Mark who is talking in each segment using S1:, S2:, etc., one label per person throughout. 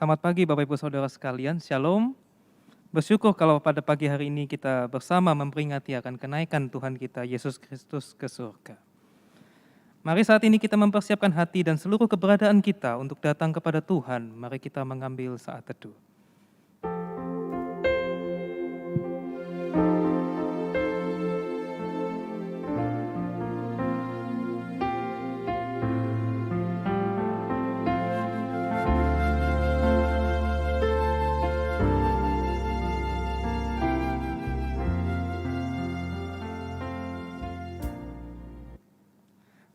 S1: Selamat pagi Bapak Ibu Saudara sekalian, Shalom. Bersyukur kalau pada pagi hari ini kita bersama memperingati akan kenaikan Tuhan kita Yesus Kristus ke surga. Mari saat ini kita mempersiapkan hati dan seluruh keberadaan kita untuk datang kepada Tuhan. Mari kita mengambil saat teduh.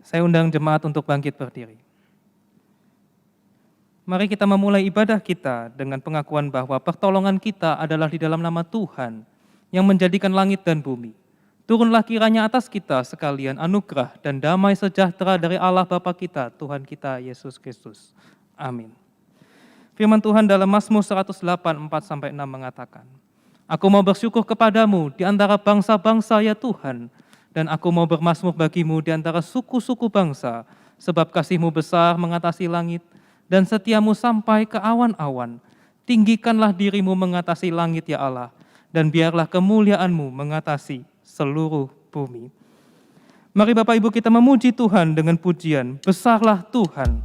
S1: Saya undang jemaat untuk bangkit berdiri. Mari kita memulai ibadah kita dengan pengakuan bahwa pertolongan kita adalah di dalam nama Tuhan yang menjadikan langit dan bumi. Turunlah kiranya atas kita sekalian anugerah dan damai sejahtera dari Allah Bapa kita, Tuhan kita Yesus Kristus. Amin. Firman Tuhan dalam Mazmur 108, 4-6 mengatakan, Aku mau bersyukur kepadamu di antara bangsa-bangsa ya Tuhan, dan aku mau bermazmur bagimu di antara suku-suku bangsa, sebab kasih-Mu besar mengatasi langit, dan setiamu sampai ke awan-awan. Tinggikanlah dirimu mengatasi langit ya Allah, dan biarlah kemuliaan-Mu mengatasi seluruh bumi. Mari Bapak Ibu kita memuji Tuhan dengan pujian, besarlah Tuhan.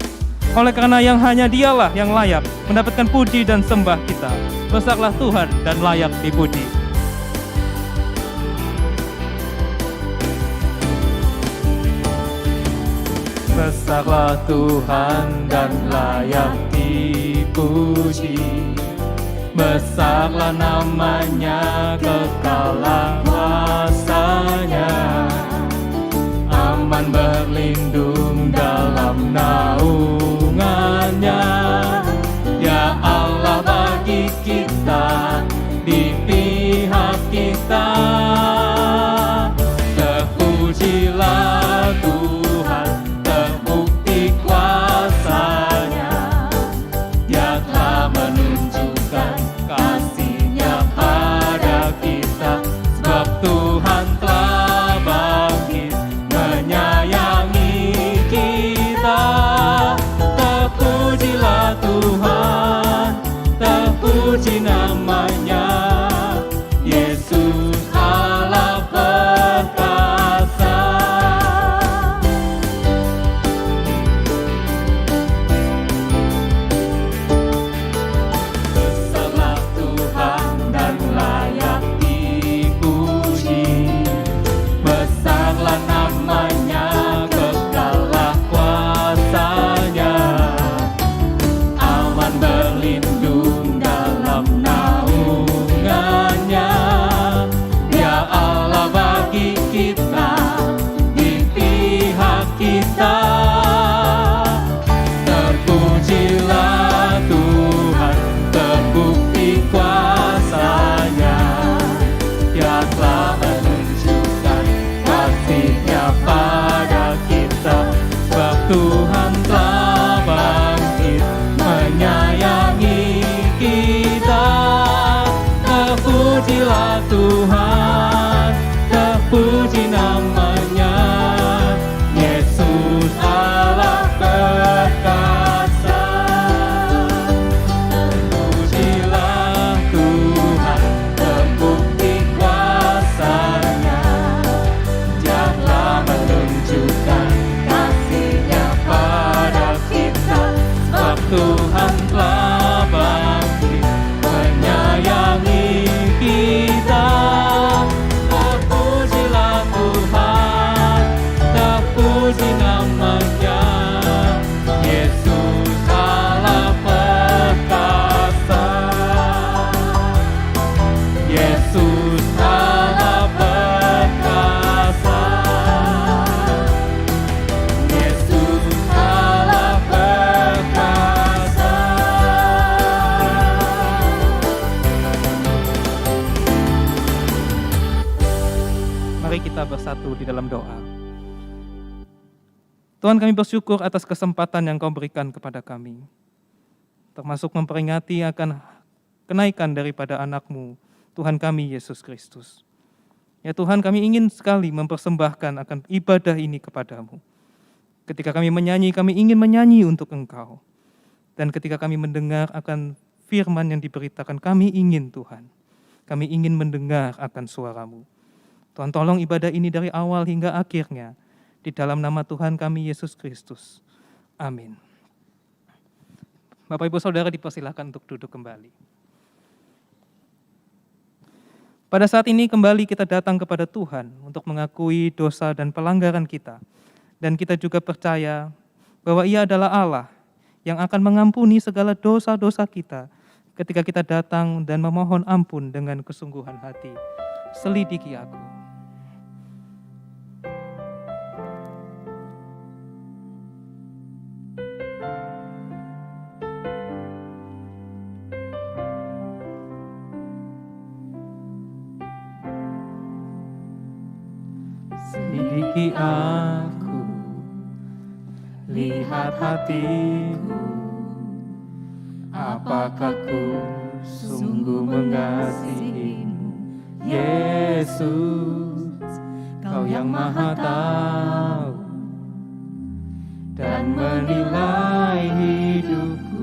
S1: Oleh karena yang hanya Dialah yang layak mendapatkan puji dan sembah kita. Besarlah Tuhan dan layak dipuji. Besarlah Tuhan dan layak dipuji. Besarlah namanya, kekalah kuasanya. Aman berlindung dalam naungannya. Ya Allah bagi kita, di pihak kita. Terpujilah Tuhan, terbukti kuasa-Nya. Dia telah menunjukkan kasih-Nya pada kita. Sebab Tuhan telah bangkit menyayangi kita. Terpujilah Tuhan, terpuji namanya, Yesus Allah perkasa. Besarlah Tuhan dan layak dipuji. Besarlah namanya, kekalah kuasa-Nya. Aman berlindung dalam naungannya. Ya Allah bagi kita, di pihak kita. Terpujilah Tuhan, terbukti kuasa-Nya. Dia telah menunjukkan kasih-Nya pada kita. Sebab Tuhan telah bangkit menyayangi kita. Terpujilah Tuhan, terpuji namanya, Yesus Allah perkasa. Terpujilah Tuhan, terbukti kuasa-Nya. Dia telah menunjukkan kasih-Nya pada kita. Sebab Tuhan telah bangkit menyayangi kita. Terpujilah Tuhan, terpuji namanya, Yesus Allah perkasa. Yesus Allah perkasa. Yesus Allah perkasa. Mari kita bersatu di dalam doa. Tuhan, kami bersyukur atas kesempatan yang Kau berikan kepada kami, termasuk memperingati akan kenaikan daripada anak-Mu, Tuhan kami Yesus Kristus. Ya Tuhan, kami ingin sekali mempersembahkan akan ibadah ini kepadamu. Ketika kami menyanyi, kami ingin menyanyi untuk Engkau. Dan ketika kami mendengar akan firman yang diberitakan, kami ingin Tuhan, kami ingin mendengar akan suara-Mu. Tuhan, tolong ibadah ini dari awal hingga akhirnya, di dalam nama Tuhan kami Yesus Kristus. Amin. Bapak Ibu Saudara dipersilahkan untuk duduk kembali. Pada saat ini kembali kita datang kepada Tuhan untuk mengakui dosa dan pelanggaran kita. Dan kita juga percaya bahwa Ia adalah Allah yang akan mengampuni segala dosa-dosa kita ketika kita datang dan memohon ampun dengan kesungguhan hati. Selidiki aku. Selidiki aku, lihat hatiku, apakah ku sungguh mengasihi-Mu, Yesus, Kau yang Maha Tahu, dan menilai hidupku,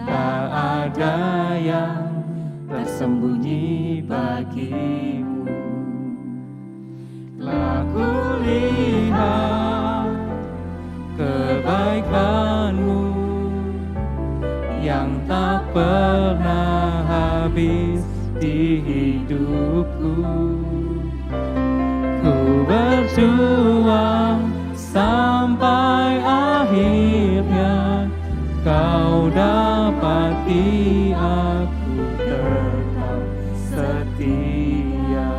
S1: tak ada yang tersembunyi bagi-Mu. Telah kulihat kebaikan-Mu yang tak pernah habis di hidupku. Ku berjuang sampai akhirnya, Kau dapati aku tetap setia.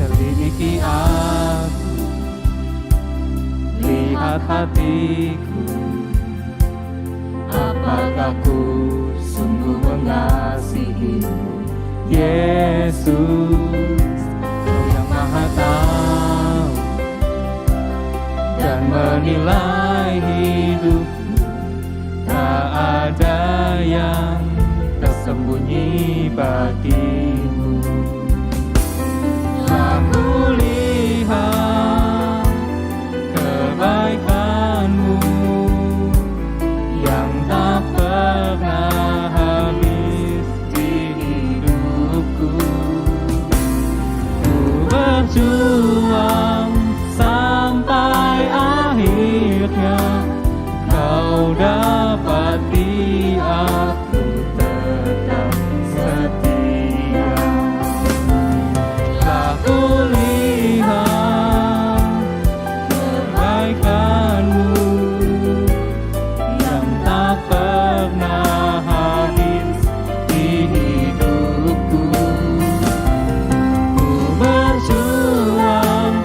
S1: Selidiki aku, lihat hatiku, apakah ku sungguh mengasihi-Mu, Yesus, Kau yang Maha Tahu, dan menilai hidupku, tak ada yang tersembunyi bagi-Mu. Aku lihat kebaikan-Mu yang tak pernah habis di hidupku. Ku berjuang sampai akhirnya, Kau dapati aku tetap setia. Aku lihat kebaikan-Mu yang tak pernah habis di hidupku. Ku berjuang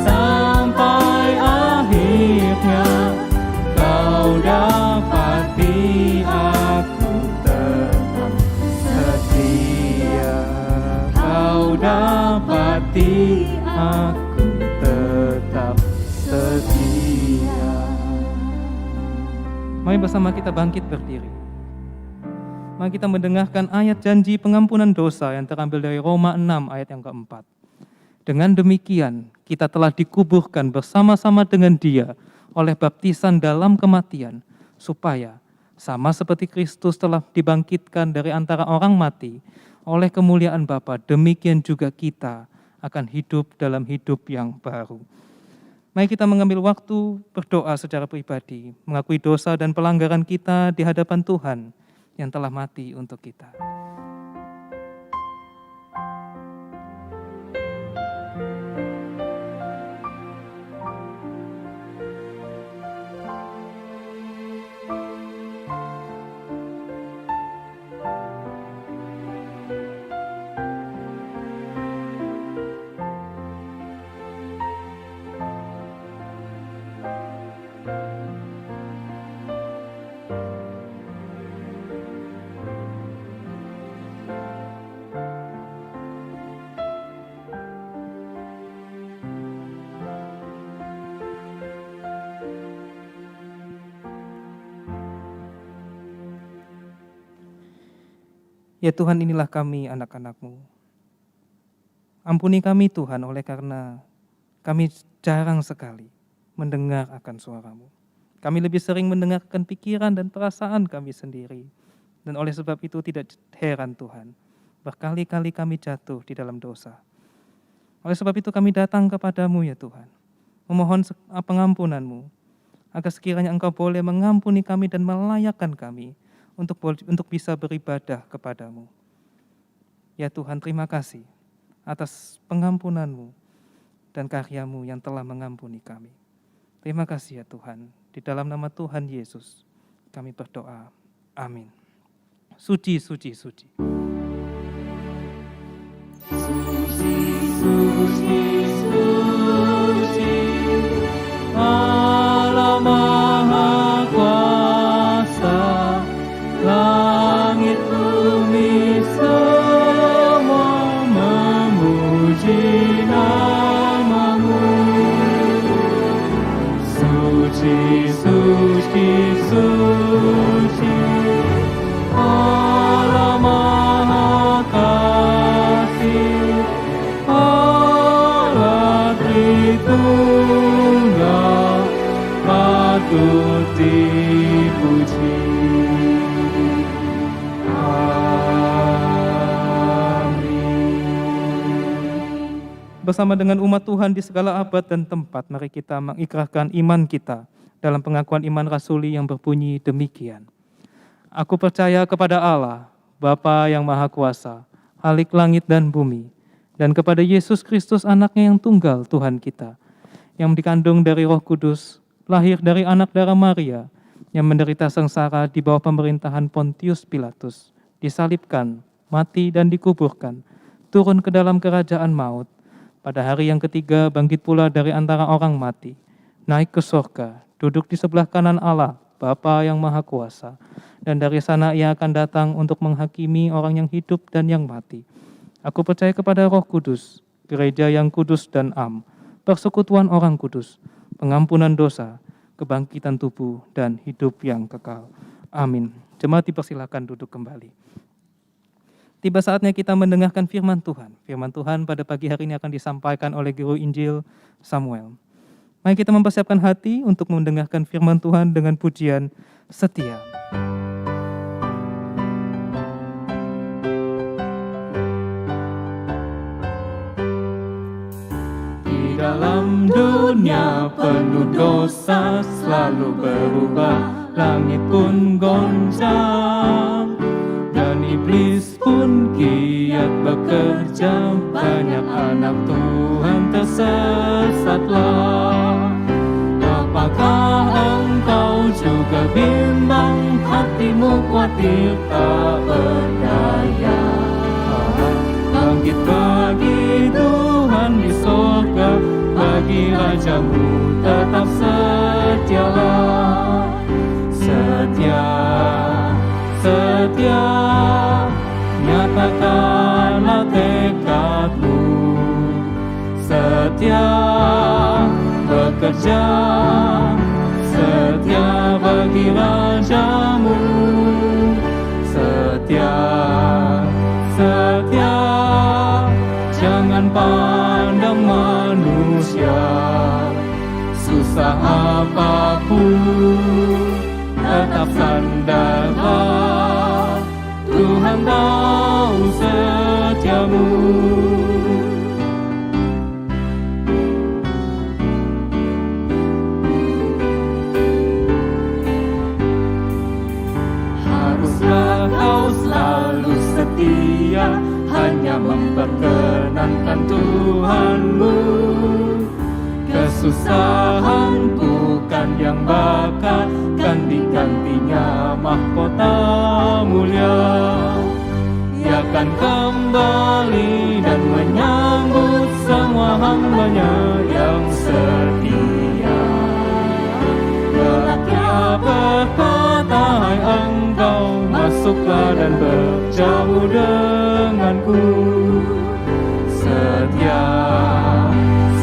S1: sampai akhirnya, Kau dapati aku tetap setia. Kau dapati aku tetap setia. Mari bersama kita bangkit berdiri. Mari kita mendengarkan ayat janji pengampunan dosa yang terambil dari Roma 6 ayat yang keempat. Dengan demikian, kita telah dikuburkan bersama-sama dengan Dia oleh baptisan dalam kematian, supaya sama seperti Kristus telah dibangkitkan dari antara orang mati oleh kemuliaan Bapa, demikian juga kita akan hidup dalam hidup yang baru. Mari kita mengambil waktu berdoa secara pribadi, mengakui dosa dan pelanggaran kita di hadapan Tuhan yang telah mati untuk kita. Ya Tuhan, inilah kami anak-anak-Mu. Ampuni kami Tuhan, oleh karena kami jarang sekali mendengar akan suara-Mu. Kami lebih sering mendengarkan pikiran dan perasaan kami sendiri. Dan oleh sebab itu tidak heran Tuhan, berkali-kali kami jatuh di dalam dosa. Oleh sebab itu kami datang kepadamu ya Tuhan, memohon pengampunan-Mu, agar sekiranya Engkau boleh mengampuni kami dan melayakkan kami untuk bisa beribadah kepadamu. Ya Tuhan, terima kasih atas pengampunan-Mu dan karya-Mu yang telah mengampuni kami. Terima kasih ya Tuhan, di dalam nama Tuhan Yesus kami berdoa. Amin. Suci, suci, suci. Suci, suci, suci, Allah Maha Kuasa, langit bumi semua memuji nama-Mu. Suci, suci, suci, Allah Maha Kasih, Allah Tritunggal, patut dipuji. Bersama dengan umat Tuhan di segala abad dan tempat, mari kita mengikrarkan iman kita dalam pengakuan iman rasuli yang berbunyi demikian. Aku percaya kepada Allah, Bapa yang Maha Kuasa, Khalik langit dan bumi, dan kepada Yesus Kristus anaknya yang tunggal Tuhan kita, yang dikandung dari Roh Kudus, lahir dari anak darah Maria, yang menderita sengsara di bawah pemerintahan Pontius Pilatus, disalibkan, mati dan dikuburkan, turun ke dalam kerajaan maut, pada hari yang ketiga bangkit pula dari antara orang mati, naik ke sorga, duduk di sebelah kanan Allah, Bapa yang Maha Kuasa, dan dari sana Ia akan datang untuk menghakimi orang yang hidup dan yang mati. Aku percaya kepada Roh Kudus, gereja yang kudus dan am, persekutuan orang kudus, pengampunan dosa, kebangkitan tubuh, dan hidup yang kekal. Amin. Jemaat dipersilakan duduk kembali. Tiba saatnya kita mendengarkan firman Tuhan. Firman Tuhan pada pagi hari ini akan disampaikan oleh Guru Injil Samuel. Mari kita mempersiapkan hati untuk mendengarkan firman Tuhan dengan pujian setia. Di dalam dunia penuh dosa selalu berubah, langit pun goncang, dan iblis pun giat bekerja, banyak anak Tuhan tersesatlah. Apakah engkau juga bimbang, hatimu khawatir tak berdaya? Bangkit bagi Tuhan di sorga, bagi Rajamu tetap setialah. Setia, setia, nyatakanlah tekadmu. Setia bekerja, setia bagi Rajamu. Setia, setia, jangan pandang manusia. Susah apapun tetap sandarlah, Tuhan tahu setiamu. Haruslah kau selalu setia, hanya memperkenankan Tuhanmu. Kesusahan bukan yang bakal digantinya mahkota mulia. Ia akan kembali dan menyambut semua hamba-Nya yang setia. Gelapnya perkata, hai engkau, masuklah dan berjauh denganku. Setia,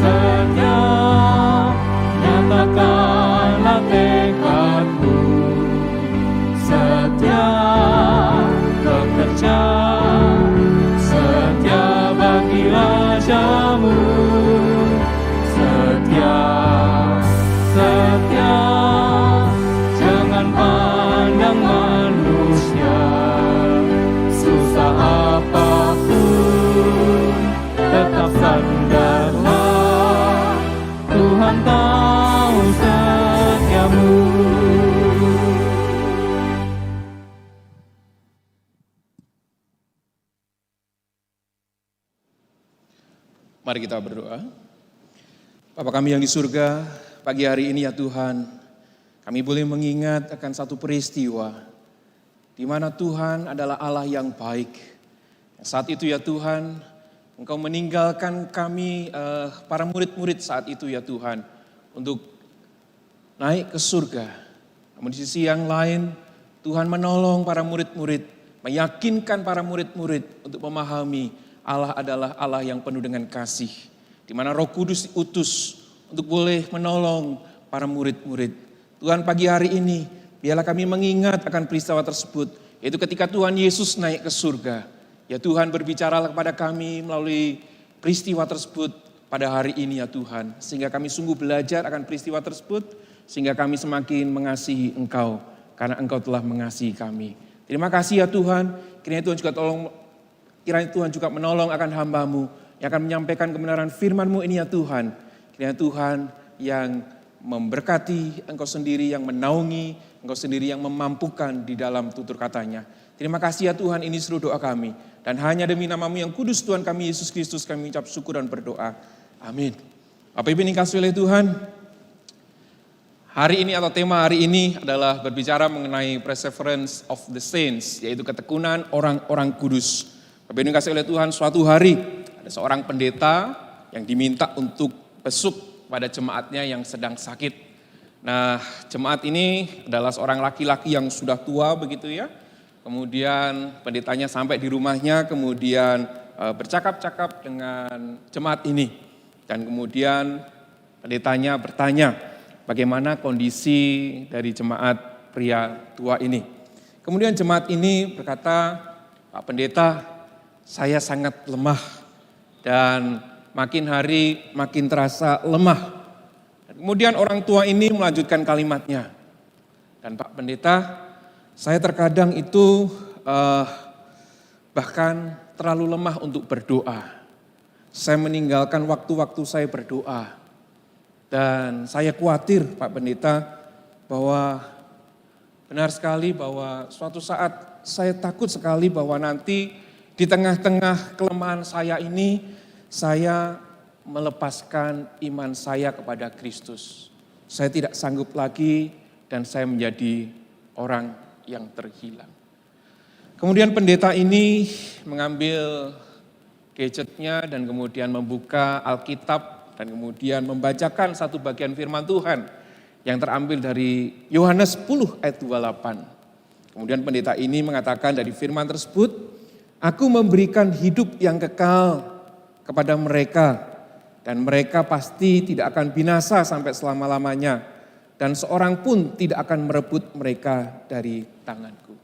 S1: setia, nyatakanlah tekadmu. Setia bekerja, setia bagi Rajamu. Setia,
S2: Mari kita berdoa. Bapa kami yang di surga, pagi hari ini ya Tuhan, kami boleh mengingat akan satu peristiwa di mana Tuhan adalah Allah yang baik. Saat itu ya Tuhan, Engkau meninggalkan kami para murid-murid saat itu ya Tuhan untuk naik ke surga. Namun di sisi yang lain, Tuhan menolong para murid-murid, meyakinkan para murid-murid untuk memahami Allah adalah Allah yang penuh dengan kasih. Di mana Roh Kudus diutus untuk boleh menolong para murid-murid. Tuhan pagi hari ini, biarlah kami mengingat akan peristiwa tersebut, yaitu ketika Tuhan Yesus naik ke surga. Ya Tuhan berbicaralah kepada kami melalui peristiwa tersebut pada hari ini ya Tuhan. Sehingga kami sungguh belajar akan peristiwa tersebut, sehingga kami semakin mengasihi Engkau, karena Engkau telah mengasihi kami. Terima kasih ya Tuhan, kiranya Tuhan juga menolong akan hamba-Mu, yang akan menyampaikan kebenaran firman-Mu ini ya Tuhan. Kiranya Tuhan yang memberkati, Engkau sendiri yang menaungi, Engkau sendiri yang memampukan di dalam tutur katanya. Terima kasih ya Tuhan, ini seluruh doa kami. Dan hanya demi nama-Mu yang kudus Tuhan kami Yesus Kristus kami ucap syukur dan berdoa. Amin. Bapak Ibu yang dikasihi oleh Tuhan, hari ini atau tema hari ini adalah berbicara mengenai perseverance of the saints, yaitu ketekunan orang-orang kudus. Bapak Ibu yang dikasihi oleh Tuhan, suatu hari ada seorang pendeta yang diminta untuk besuk pada jemaatnya yang sedang sakit. Nah, jemaat ini adalah seorang laki-laki yang sudah tua begitu ya. Kemudian pendetanya sampai di rumahnya, kemudian bercakap-cakap dengan jemaat ini. Dan kemudian pendetanya bertanya, bagaimana kondisi dari jemaat pria tua ini. Kemudian jemaat ini berkata, Pak Pendeta, saya sangat lemah. Dan makin hari makin terasa lemah. Kemudian orang tua ini melanjutkan kalimatnya. Dan Pak Pendeta, saya terkadang itu bahkan terlalu lemah untuk berdoa. Saya meninggalkan waktu-waktu saya berdoa. Dan saya khawatir Pak Pendeta bahwa benar sekali bahwa suatu saat saya takut sekali bahwa nanti di tengah-tengah kelemahan saya ini, saya melepaskan iman saya kepada Kristus. Saya tidak sanggup lagi dan saya menjadi orang yang terhilang. Kemudian pendeta ini mengambil gadgetnya dan kemudian membuka Alkitab dan kemudian membacakan satu bagian firman Tuhan yang terambil dari Yohanes 10 ayat 28. Kemudian pendeta ini mengatakan dari firman tersebut, Aku memberikan hidup yang kekal kepada mereka dan mereka pasti tidak akan binasa sampai selama-lamanya dan seorang pun tidak akan merebut mereka dari tanganku.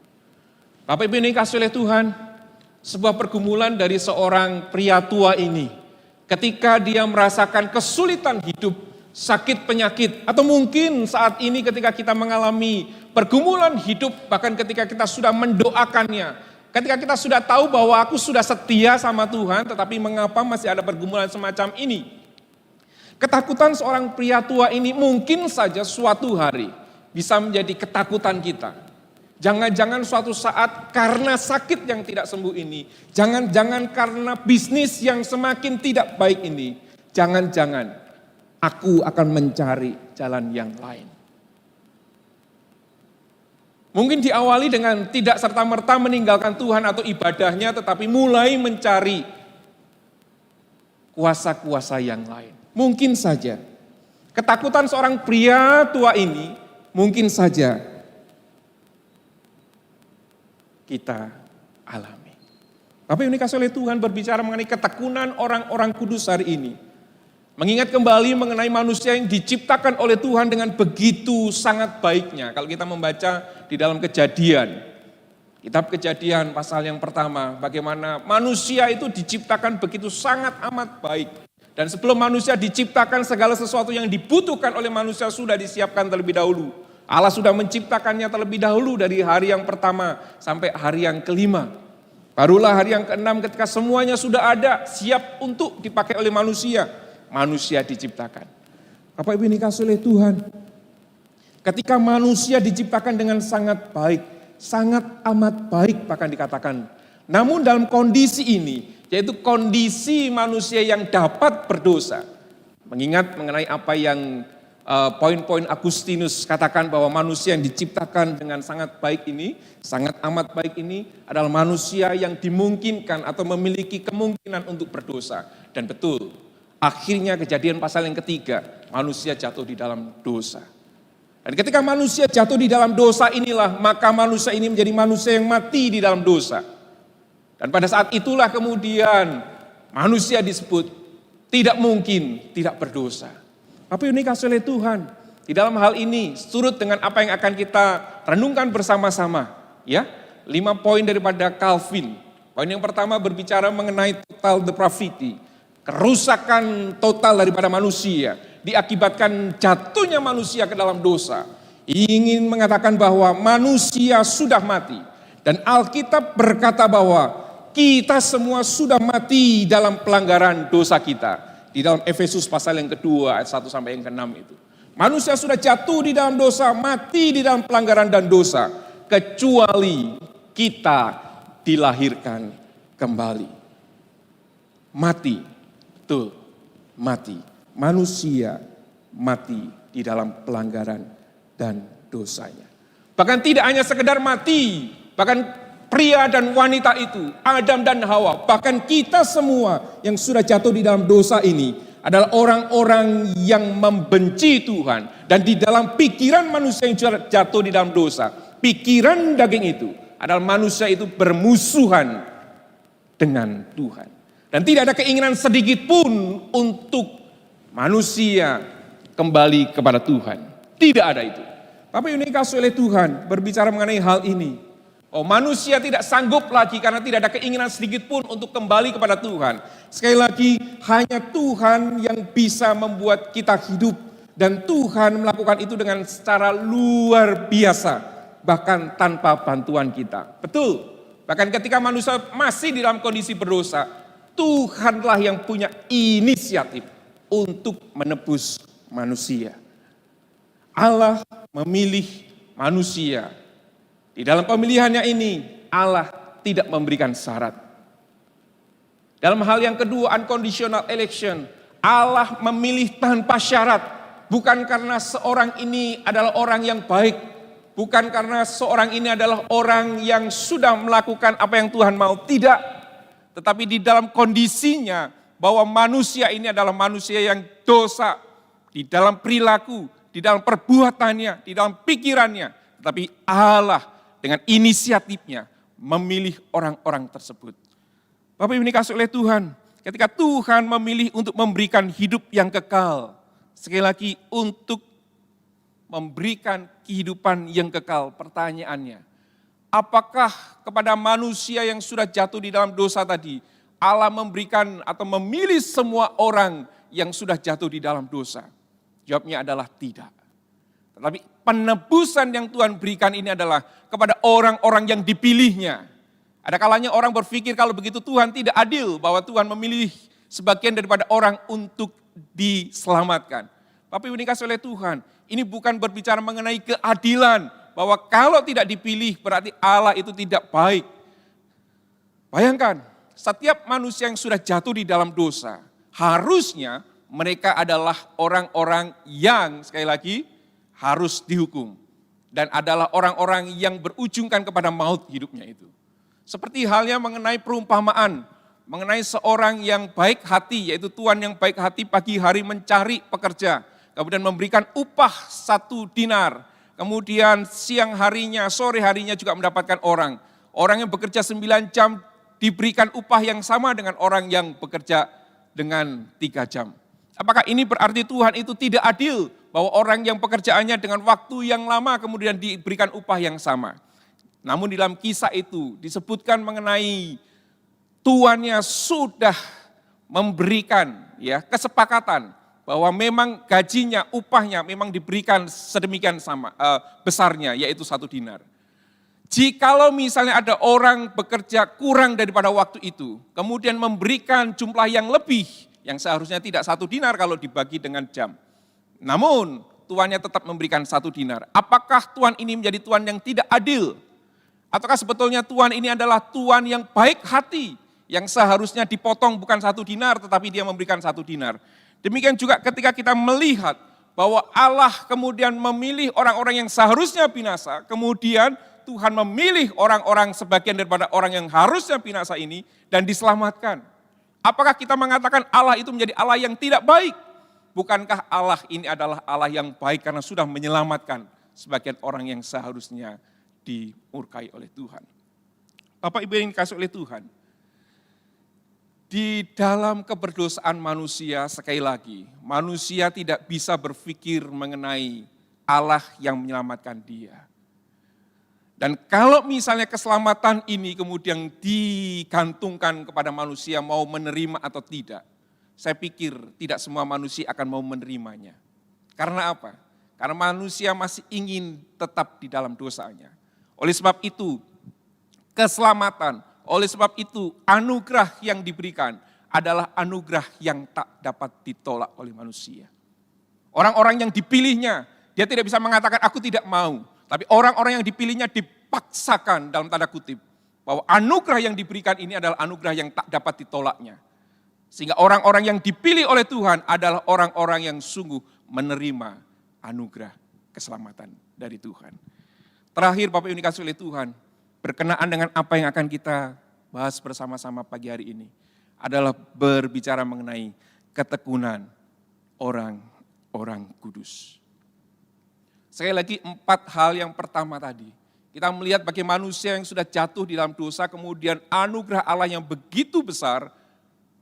S2: Bapak Ibu yang dikasihi oleh Tuhan, sebuah pergumulan dari seorang pria tua ini ketika dia merasakan kesulitan hidup, sakit penyakit, atau mungkin saat ini ketika kita mengalami pergumulan hidup, bahkan ketika kita sudah mendoakannya, ketika kita sudah tahu bahwa aku sudah setia sama Tuhan, tetapi mengapa masih ada pergumulan semacam ini? Ketakutan seorang pria tua ini mungkin saja suatu hari bisa menjadi ketakutan kita. Jangan-jangan suatu saat karena sakit yang tidak sembuh ini, jangan-jangan karena bisnis yang semakin tidak baik ini, jangan-jangan aku akan mencari jalan yang lain. Mungkin diawali dengan tidak serta-merta meninggalkan Tuhan atau ibadahnya, tetapi mulai mencari kuasa-kuasa yang lain. Mungkin saja ketakutan seorang pria tua ini mungkin saja kita alami. Bapak Ibu dikasihi oleh Tuhan, berbicara mengenai ketekunan orang-orang kudus hari ini. Mengingat kembali mengenai manusia yang diciptakan oleh Tuhan dengan begitu sangat baiknya. Kalau kita membaca di dalam Kejadian, kitab Kejadian pasal yang pertama, bagaimana manusia itu diciptakan begitu sangat amat baik. Dan sebelum manusia diciptakan, segala sesuatu yang dibutuhkan oleh manusia sudah disiapkan terlebih dahulu. Allah sudah menciptakannya terlebih dahulu dari hari yang pertama sampai hari yang kelima. Barulah hari yang keenam ketika semuanya sudah ada, siap untuk dipakai oleh manusia. Manusia diciptakan. Bapak Ibu dikasihi oleh Tuhan, ketika manusia diciptakan dengan sangat baik, sangat amat baik bahkan dikatakan. Namun dalam kondisi ini, yaitu kondisi manusia yang dapat berdosa. Mengingat mengenai apa yang poin-poin Agustinus katakan bahwa manusia yang diciptakan dengan sangat baik ini, sangat amat baik ini adalah manusia yang dimungkinkan atau memiliki kemungkinan untuk berdosa. Dan betul, akhirnya Kejadian pasal yang ketiga, manusia jatuh di dalam dosa. Dan ketika manusia jatuh di dalam dosa inilah, maka manusia ini menjadi manusia yang mati di dalam dosa. Dan pada saat itulah kemudian manusia disebut tidak mungkin tidak berdosa. Tapi ini kasih oleh Tuhan. Di dalam hal ini, surut dengan apa yang akan kita renungkan bersama-sama. Ya, 5 poin daripada Calvin. Poin yang pertama berbicara mengenai total depravity. Kerusakan total daripada manusia. Diakibatkan jatuhnya manusia ke dalam dosa. Ingin mengatakan bahwa manusia sudah mati. Dan Alkitab berkata bahwa kita semua sudah mati dalam pelanggaran dosa kita. Di dalam Efesus pasal yang kedua, ayat 1 sampai yang ke-6 itu. Manusia sudah jatuh di dalam dosa, mati di dalam pelanggaran dan dosa. Kecuali kita dilahirkan kembali. Mati, betul, mati. Manusia mati di dalam pelanggaran dan dosanya. Bahkan tidak hanya sekedar mati, bahkan pria dan wanita itu, Adam dan Hawa, bahkan kita semua yang sudah jatuh di dalam dosa ini adalah orang-orang yang membenci Tuhan. Dan di dalam pikiran manusia yang sudah jatuh di dalam dosa, pikiran daging itu adalah manusia itu bermusuhan dengan Tuhan. Dan tidak ada keinginan sedikit pun untuk manusia kembali kepada Tuhan. Tidak ada itu. Tapi ini kasih oleh Tuhan berbicara mengenai hal ini. Oh, manusia tidak sanggup lagi karena tidak ada keinginan sedikit pun untuk kembali kepada Tuhan. Sekali lagi, hanya Tuhan yang bisa membuat kita hidup. Dan Tuhan melakukan itu dengan secara luar biasa. Bahkan tanpa bantuan kita. Betul, bahkan ketika manusia masih di dalam kondisi berdosa, Tuhanlah yang punya inisiatif untuk menebus manusia. Allah memilih manusia. Di dalam pemilihannya ini, Allah tidak memberikan syarat. Dalam hal yang kedua, unconditional election, Allah memilih tanpa syarat. Bukan karena seorang ini adalah orang yang baik, bukan karena seorang ini adalah orang yang sudah melakukan apa yang Tuhan mau, tidak. Tetapi di dalam kondisinya, bahwa manusia ini adalah manusia yang dosa, di dalam perilaku, di dalam perbuatannya, di dalam pikirannya. Tetapi Allah dengan inisiatifnya memilih orang-orang tersebut. Bapak Ibu dikasihi oleh Tuhan, ketika Tuhan memilih untuk memberikan hidup yang kekal, sekali lagi untuk memberikan kehidupan yang kekal, pertanyaannya, apakah kepada manusia yang sudah jatuh di dalam dosa tadi, Allah memberikan atau memilih semua orang yang sudah jatuh di dalam dosa? Jawabnya adalah tidak. Tetapi penebusan yang Tuhan berikan ini adalah kepada orang-orang yang dipilihnya. Ada kalanya orang berpikir kalau begitu Tuhan tidak adil, bahwa Tuhan memilih sebagian daripada orang untuk diselamatkan. Tapi ini dikasih oleh Tuhan, ini bukan berbicara mengenai keadilan, bahwa kalau tidak dipilih berarti Allah itu tidak baik. Bayangkan, setiap manusia yang sudah jatuh di dalam dosa, harusnya mereka adalah orang-orang yang sekali lagi harus dihukum. Dan adalah orang-orang yang berujungkan kepada maut hidupnya itu. Seperti halnya mengenai perumpamaan, mengenai seorang yang baik hati, yaitu tuan yang baik hati pagi hari mencari pekerja, kemudian memberikan upah 1 dinar, kemudian siang harinya, sore harinya juga mendapatkan orang. Orang yang bekerja 9 jam diberikan upah yang sama dengan orang yang bekerja dengan 3 jam. Apakah ini berarti Tuhan itu tidak adil? Bahwa orang yang pekerjaannya dengan waktu yang lama kemudian diberikan upah yang sama. Namun di dalam kisah itu disebutkan mengenai tuannya sudah memberikan kesepakatan bahwa memang gajinya, upahnya memang diberikan sedemikian sama besarnya, yaitu 1 dinar. Jikalau misalnya ada orang bekerja kurang daripada waktu itu, kemudian memberikan jumlah yang lebih, yang seharusnya tidak 1 dinar kalau dibagi dengan jam. Namun tuannya tetap memberikan 1 dinar. Apakah tuan ini menjadi tuan yang tidak adil? Ataukah sebetulnya tuan ini adalah tuan yang baik hati, Yang seharusnya dipotong bukan 1 dinar, tetapi dia memberikan 1 dinar. Demikian juga ketika kita melihat bahwa Allah kemudian memilih orang-orang yang seharusnya binasa, kemudian Tuhan memilih orang-orang sebagian daripada orang yang harusnya binasa ini dan diselamatkan. Apakah kita mengatakan Allah itu menjadi Allah yang tidak baik? Bukankah Allah ini adalah Allah yang baik karena sudah menyelamatkan sebagian orang yang seharusnya dimurkai oleh Tuhan. Bapak Ibu yang dikasihi oleh Tuhan, di dalam keberdosaan manusia, sekali lagi, manusia tidak bisa berpikir mengenai Allah yang menyelamatkan dia. Dan kalau misalnya keselamatan ini kemudian digantungkan kepada manusia mau menerima atau tidak, saya pikir tidak semua manusia akan mau menerimanya. Karena apa? Karena manusia masih ingin tetap di dalam dosanya. Oleh sebab itu, keselamatan, oleh sebab itu anugerah yang diberikan adalah anugerah yang tak dapat ditolak oleh manusia. Orang-orang yang dipilihnya, dia tidak bisa mengatakan aku tidak mau. Tapi orang-orang yang dipilihnya dipaksakan dalam tanda kutip. Bahwa anugerah yang diberikan ini adalah anugerah yang tak dapat ditolaknya. Sehingga orang-orang yang dipilih oleh Tuhan adalah orang-orang yang sungguh menerima anugerah keselamatan dari Tuhan. Terakhir Bapak Ibu dikasihi oleh Tuhan, berkenaan dengan apa yang akan kita bahas bersama-sama pagi hari ini adalah berbicara mengenai ketekunan orang-orang kudus. Sekali lagi 4 hal yang pertama tadi. Kita melihat bagaimana manusia yang sudah jatuh di dalam dosa, kemudian anugerah Allah yang begitu besar,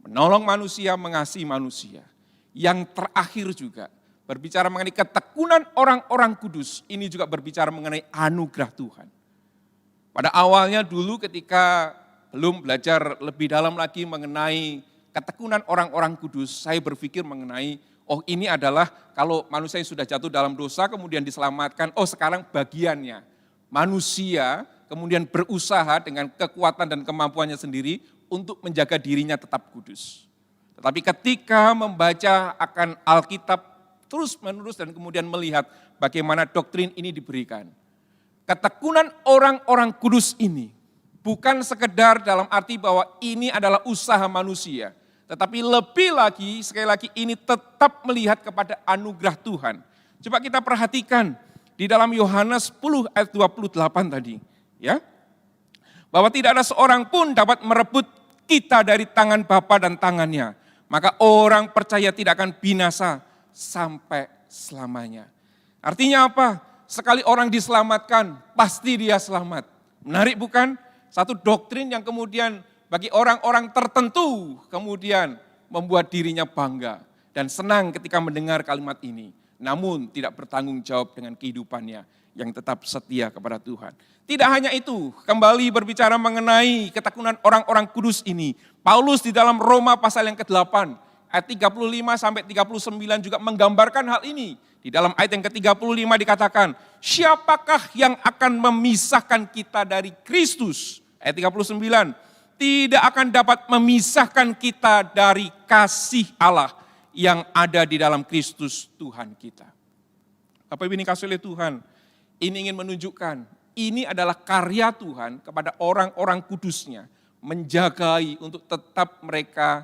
S2: menolong manusia, mengasihi manusia. Yang terakhir juga, berbicara mengenai ketekunan orang-orang kudus, ini juga berbicara mengenai anugerah Tuhan. Pada awalnya dulu ketika belum belajar lebih dalam lagi mengenai ketekunan orang-orang kudus, saya berpikir mengenai oh ini adalah kalau manusia yang sudah jatuh dalam dosa kemudian diselamatkan, oh sekarang bagiannya manusia kemudian berusaha dengan kekuatan dan kemampuannya sendiri untuk menjaga dirinya tetap kudus. Tetapi ketika membaca akan Alkitab terus menerus dan kemudian melihat bagaimana doktrin ini diberikan. Ketekunan orang-orang kudus ini bukan sekedar dalam arti bahwa ini adalah usaha manusia. Tetapi lebih lagi, sekali lagi ini tetap melihat kepada anugerah Tuhan. Coba kita perhatikan di dalam Yohanes 10 ayat 28 tadi. Ya, bahwa tidak ada seorang pun dapat merebut kita dari tangan Bapa dan tangannya. Maka orang percaya tidak akan binasa sampai selamanya. Artinya apa? Sekali orang diselamatkan, pasti dia selamat. Menarik bukan? Satu doktrin yang kemudian bagi orang-orang tertentu kemudian membuat dirinya bangga dan senang ketika mendengar kalimat ini. Namun tidak bertanggung jawab dengan kehidupannya yang tetap setia kepada Tuhan. Tidak hanya itu, kembali berbicara mengenai ketekunan orang-orang kudus ini. Paulus di dalam Roma pasal yang ke-8, ayat 35 sampai 39 juga menggambarkan hal ini. Di dalam ayat yang ke-35 dikatakan, siapakah yang akan memisahkan kita dari Kristus? Ayat 39, tidak akan dapat memisahkan kita dari kasih Allah yang ada di dalam Kristus Tuhan kita. Bapak Ibu dikasihi oleh Tuhan, ini ingin menunjukkan, ini adalah karya Tuhan kepada orang-orang kudusnya, menjagai untuk tetap mereka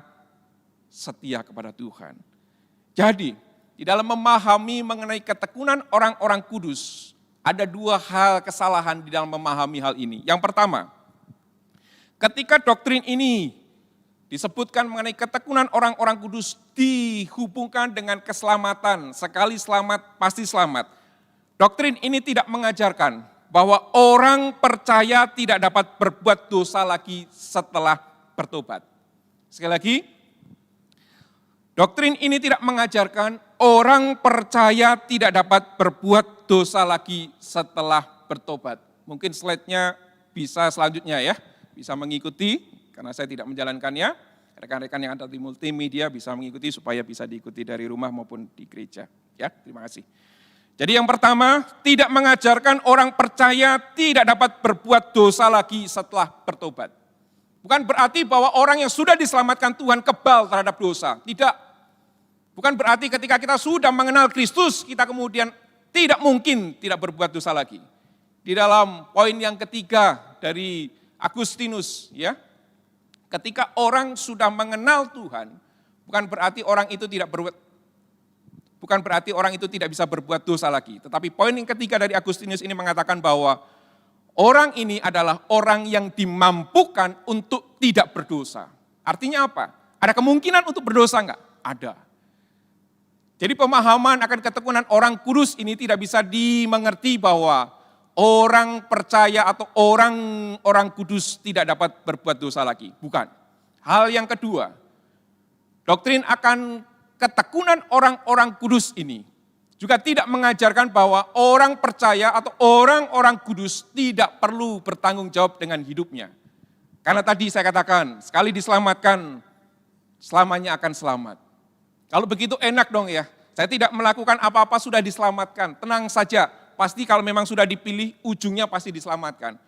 S2: setia kepada Tuhan. Jadi, di dalam memahami mengenai ketekunan orang-orang kudus, ada 2 hal kesalahan di dalam memahami hal ini. Yang pertama, ketika doktrin ini disebutkan mengenai ketekunan orang-orang kudus dihubungkan dengan keselamatan, sekali selamat pasti selamat. Doktrin ini tidak mengajarkan bahwa orang percaya tidak dapat berbuat dosa lagi setelah bertobat. Sekali lagi, doktrin ini tidak mengajarkan orang percaya tidak dapat berbuat dosa lagi setelah bertobat. Mungkin slide-nya bisa selanjutnya ya, bisa mengikuti karena saya tidak menjalankannya. Rekan-rekan yang ada di multimedia bisa mengikuti supaya bisa diikuti dari rumah maupun di gereja. Ya, terima kasih. Jadi yang pertama, tidak mengajarkan orang percaya tidak dapat berbuat dosa lagi setelah bertobat. Bukan berarti bahwa orang yang sudah diselamatkan Tuhan kebal terhadap dosa. Tidak. Bukan berarti ketika kita sudah mengenal Kristus, kita kemudian tidak mungkin tidak berbuat dosa lagi. Di dalam poin yang ketiga dari Agustinus, ya, Ketika orang sudah mengenal Tuhan, bukan berarti orang itu tidak bisa berbuat dosa lagi. Tetapi poin yang ketiga dari Agustinus ini mengatakan bahwa orang ini adalah orang yang dimampukan untuk tidak berdosa. Artinya apa? Ada kemungkinan untuk berdosa enggak? Ada. Jadi pemahaman akan ketekunan orang kudus ini tidak bisa dimengerti bahwa orang percaya atau orang kudus tidak dapat berbuat dosa lagi. Bukan. Hal yang kedua, doktrin akan ketekunan orang-orang kudus ini juga tidak mengajarkan bahwa orang percaya atau orang-orang kudus tidak perlu bertanggung jawab dengan hidupnya. Karena tadi saya katakan, sekali diselamatkan, selamanya akan selamat. Kalau begitu enak dong ya, saya tidak melakukan apa-apa sudah diselamatkan, tenang saja. Pasti kalau memang sudah dipilih, ujungnya pasti diselamatkan.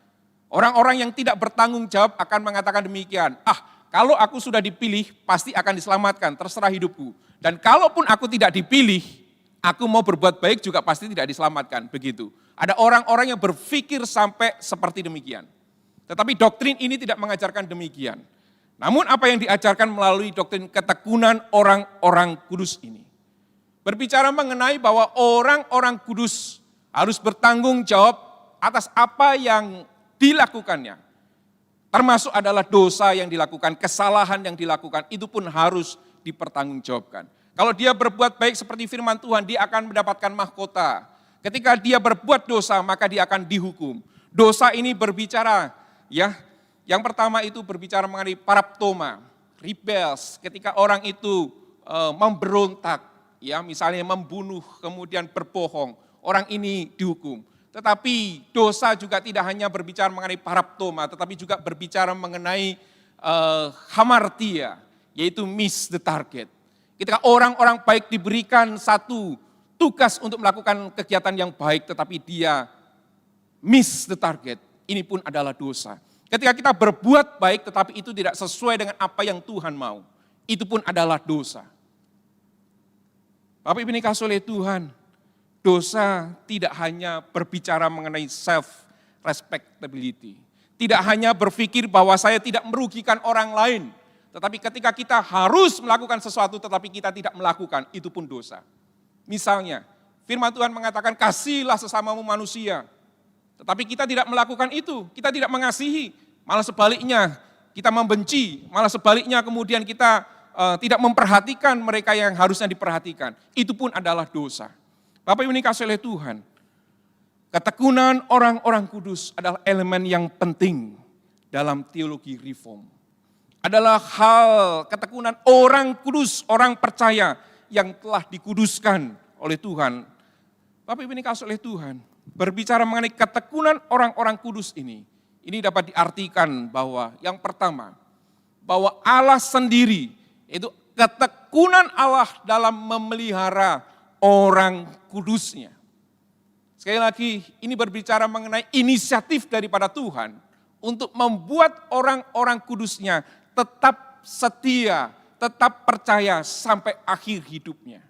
S2: Orang-orang yang tidak bertanggung jawab akan mengatakan demikian, kalau aku sudah dipilih, pasti akan diselamatkan, terserah hidupku. Dan kalaupun aku tidak dipilih, aku mau berbuat baik juga pasti tidak diselamatkan, begitu. Ada orang-orang yang berpikir sampai seperti demikian. Tetapi doktrin ini tidak mengajarkan demikian. Namun apa yang diajarkan melalui doktrin ketekunan orang-orang kudus ini. Berbicara mengenai bahwa orang-orang kudus harus bertanggung jawab atas apa yang dilakukannya. Termasuk adalah dosa yang dilakukan, kesalahan yang dilakukan, itu pun harus dipertanggungjawabkan. Kalau dia berbuat baik seperti firman Tuhan, dia akan mendapatkan mahkota. Ketika dia berbuat dosa, maka dia akan dihukum. Dosa ini berbicara, yang pertama itu berbicara mengenai paraptoma, rebels, ketika orang itu memberontak, misalnya membunuh, kemudian berbohong, orang ini dihukum. Tetapi dosa juga tidak hanya berbicara mengenai paraptoma, tetapi juga berbicara mengenai hamartia, yaitu miss the target. Ketika orang-orang baik diberikan satu tugas untuk melakukan kegiatan yang baik, tetapi dia miss the target, ini pun adalah dosa. Ketika kita berbuat baik tetapi itu tidak sesuai dengan apa yang Tuhan mau, itu pun adalah dosa. Bapak Ibu dikasihi oleh Tuhan, dosa tidak hanya berbicara mengenai self-respectability. Tidak hanya berpikir bahwa saya tidak merugikan orang lain, tetapi ketika kita harus melakukan sesuatu tetapi kita tidak melakukan, itu pun dosa. Misalnya, firman Tuhan mengatakan kasihlah sesamamu manusia. Tetapi kita tidak melakukan itu, kita tidak mengasihi, malah sebaliknya kita membenci, malah sebaliknya kemudian kita tidak memperhatikan mereka yang harusnya diperhatikan. Itu pun adalah dosa. Bapak Ibu dikasihi oleh Tuhan, ketekunan orang-orang kudus adalah elemen yang penting dalam teologi reform. Adalah hal ketekunan orang kudus, orang percaya yang telah dikuduskan oleh Tuhan. Bapak Ibu dikasihi oleh Tuhan, berbicara mengenai ketekunan orang-orang kudus ini dapat diartikan bahwa yang pertama, bahwa Allah sendiri, itu ketekunan Allah dalam memelihara orang kudusnya. Sekali lagi, ini berbicara mengenai inisiatif daripada Tuhan untuk membuat orang-orang kudusnya tetap setia, tetap percaya sampai akhir hidupnya.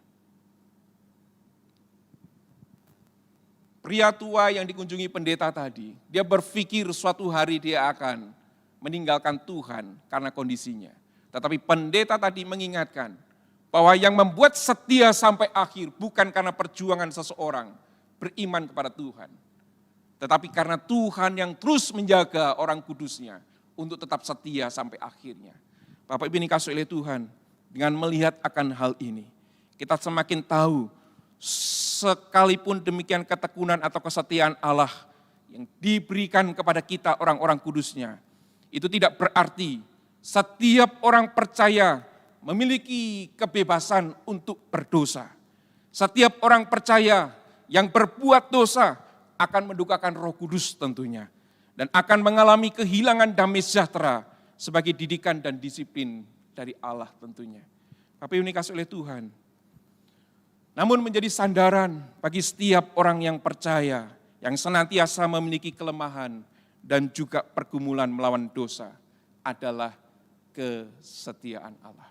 S2: Pria tua yang dikunjungi pendeta tadi, dia berpikir suatu hari dia akan meninggalkan Tuhan karena kondisinya. Tetapi pendeta tadi mengingatkan bahwa yang membuat setia sampai akhir bukan karena perjuangan seseorang beriman kepada Tuhan. Tetapi karena Tuhan yang terus menjaga orang kudusnya untuk tetap setia sampai akhirnya. Bapak Ibu dikasihi oleh Tuhan, dengan melihat akan hal ini, kita semakin tahu sekalipun demikian ketekunan atau kesetiaan Allah yang diberikan kepada kita orang-orang kudusnya, itu tidak berarti setiap orang percaya memiliki kebebasan untuk berdosa. Setiap orang percaya yang berbuat dosa akan mendukakan Roh Kudus tentunya. Dan akan mengalami kehilangan damai sejahtera sebagai didikan dan disiplin dari Allah tentunya. Bapak Ibu dikasihi oleh Tuhan, namun menjadi sandaran bagi setiap orang yang percaya, yang senantiasa memiliki kelemahan dan juga pergumulan melawan dosa adalah kesetiaan Allah.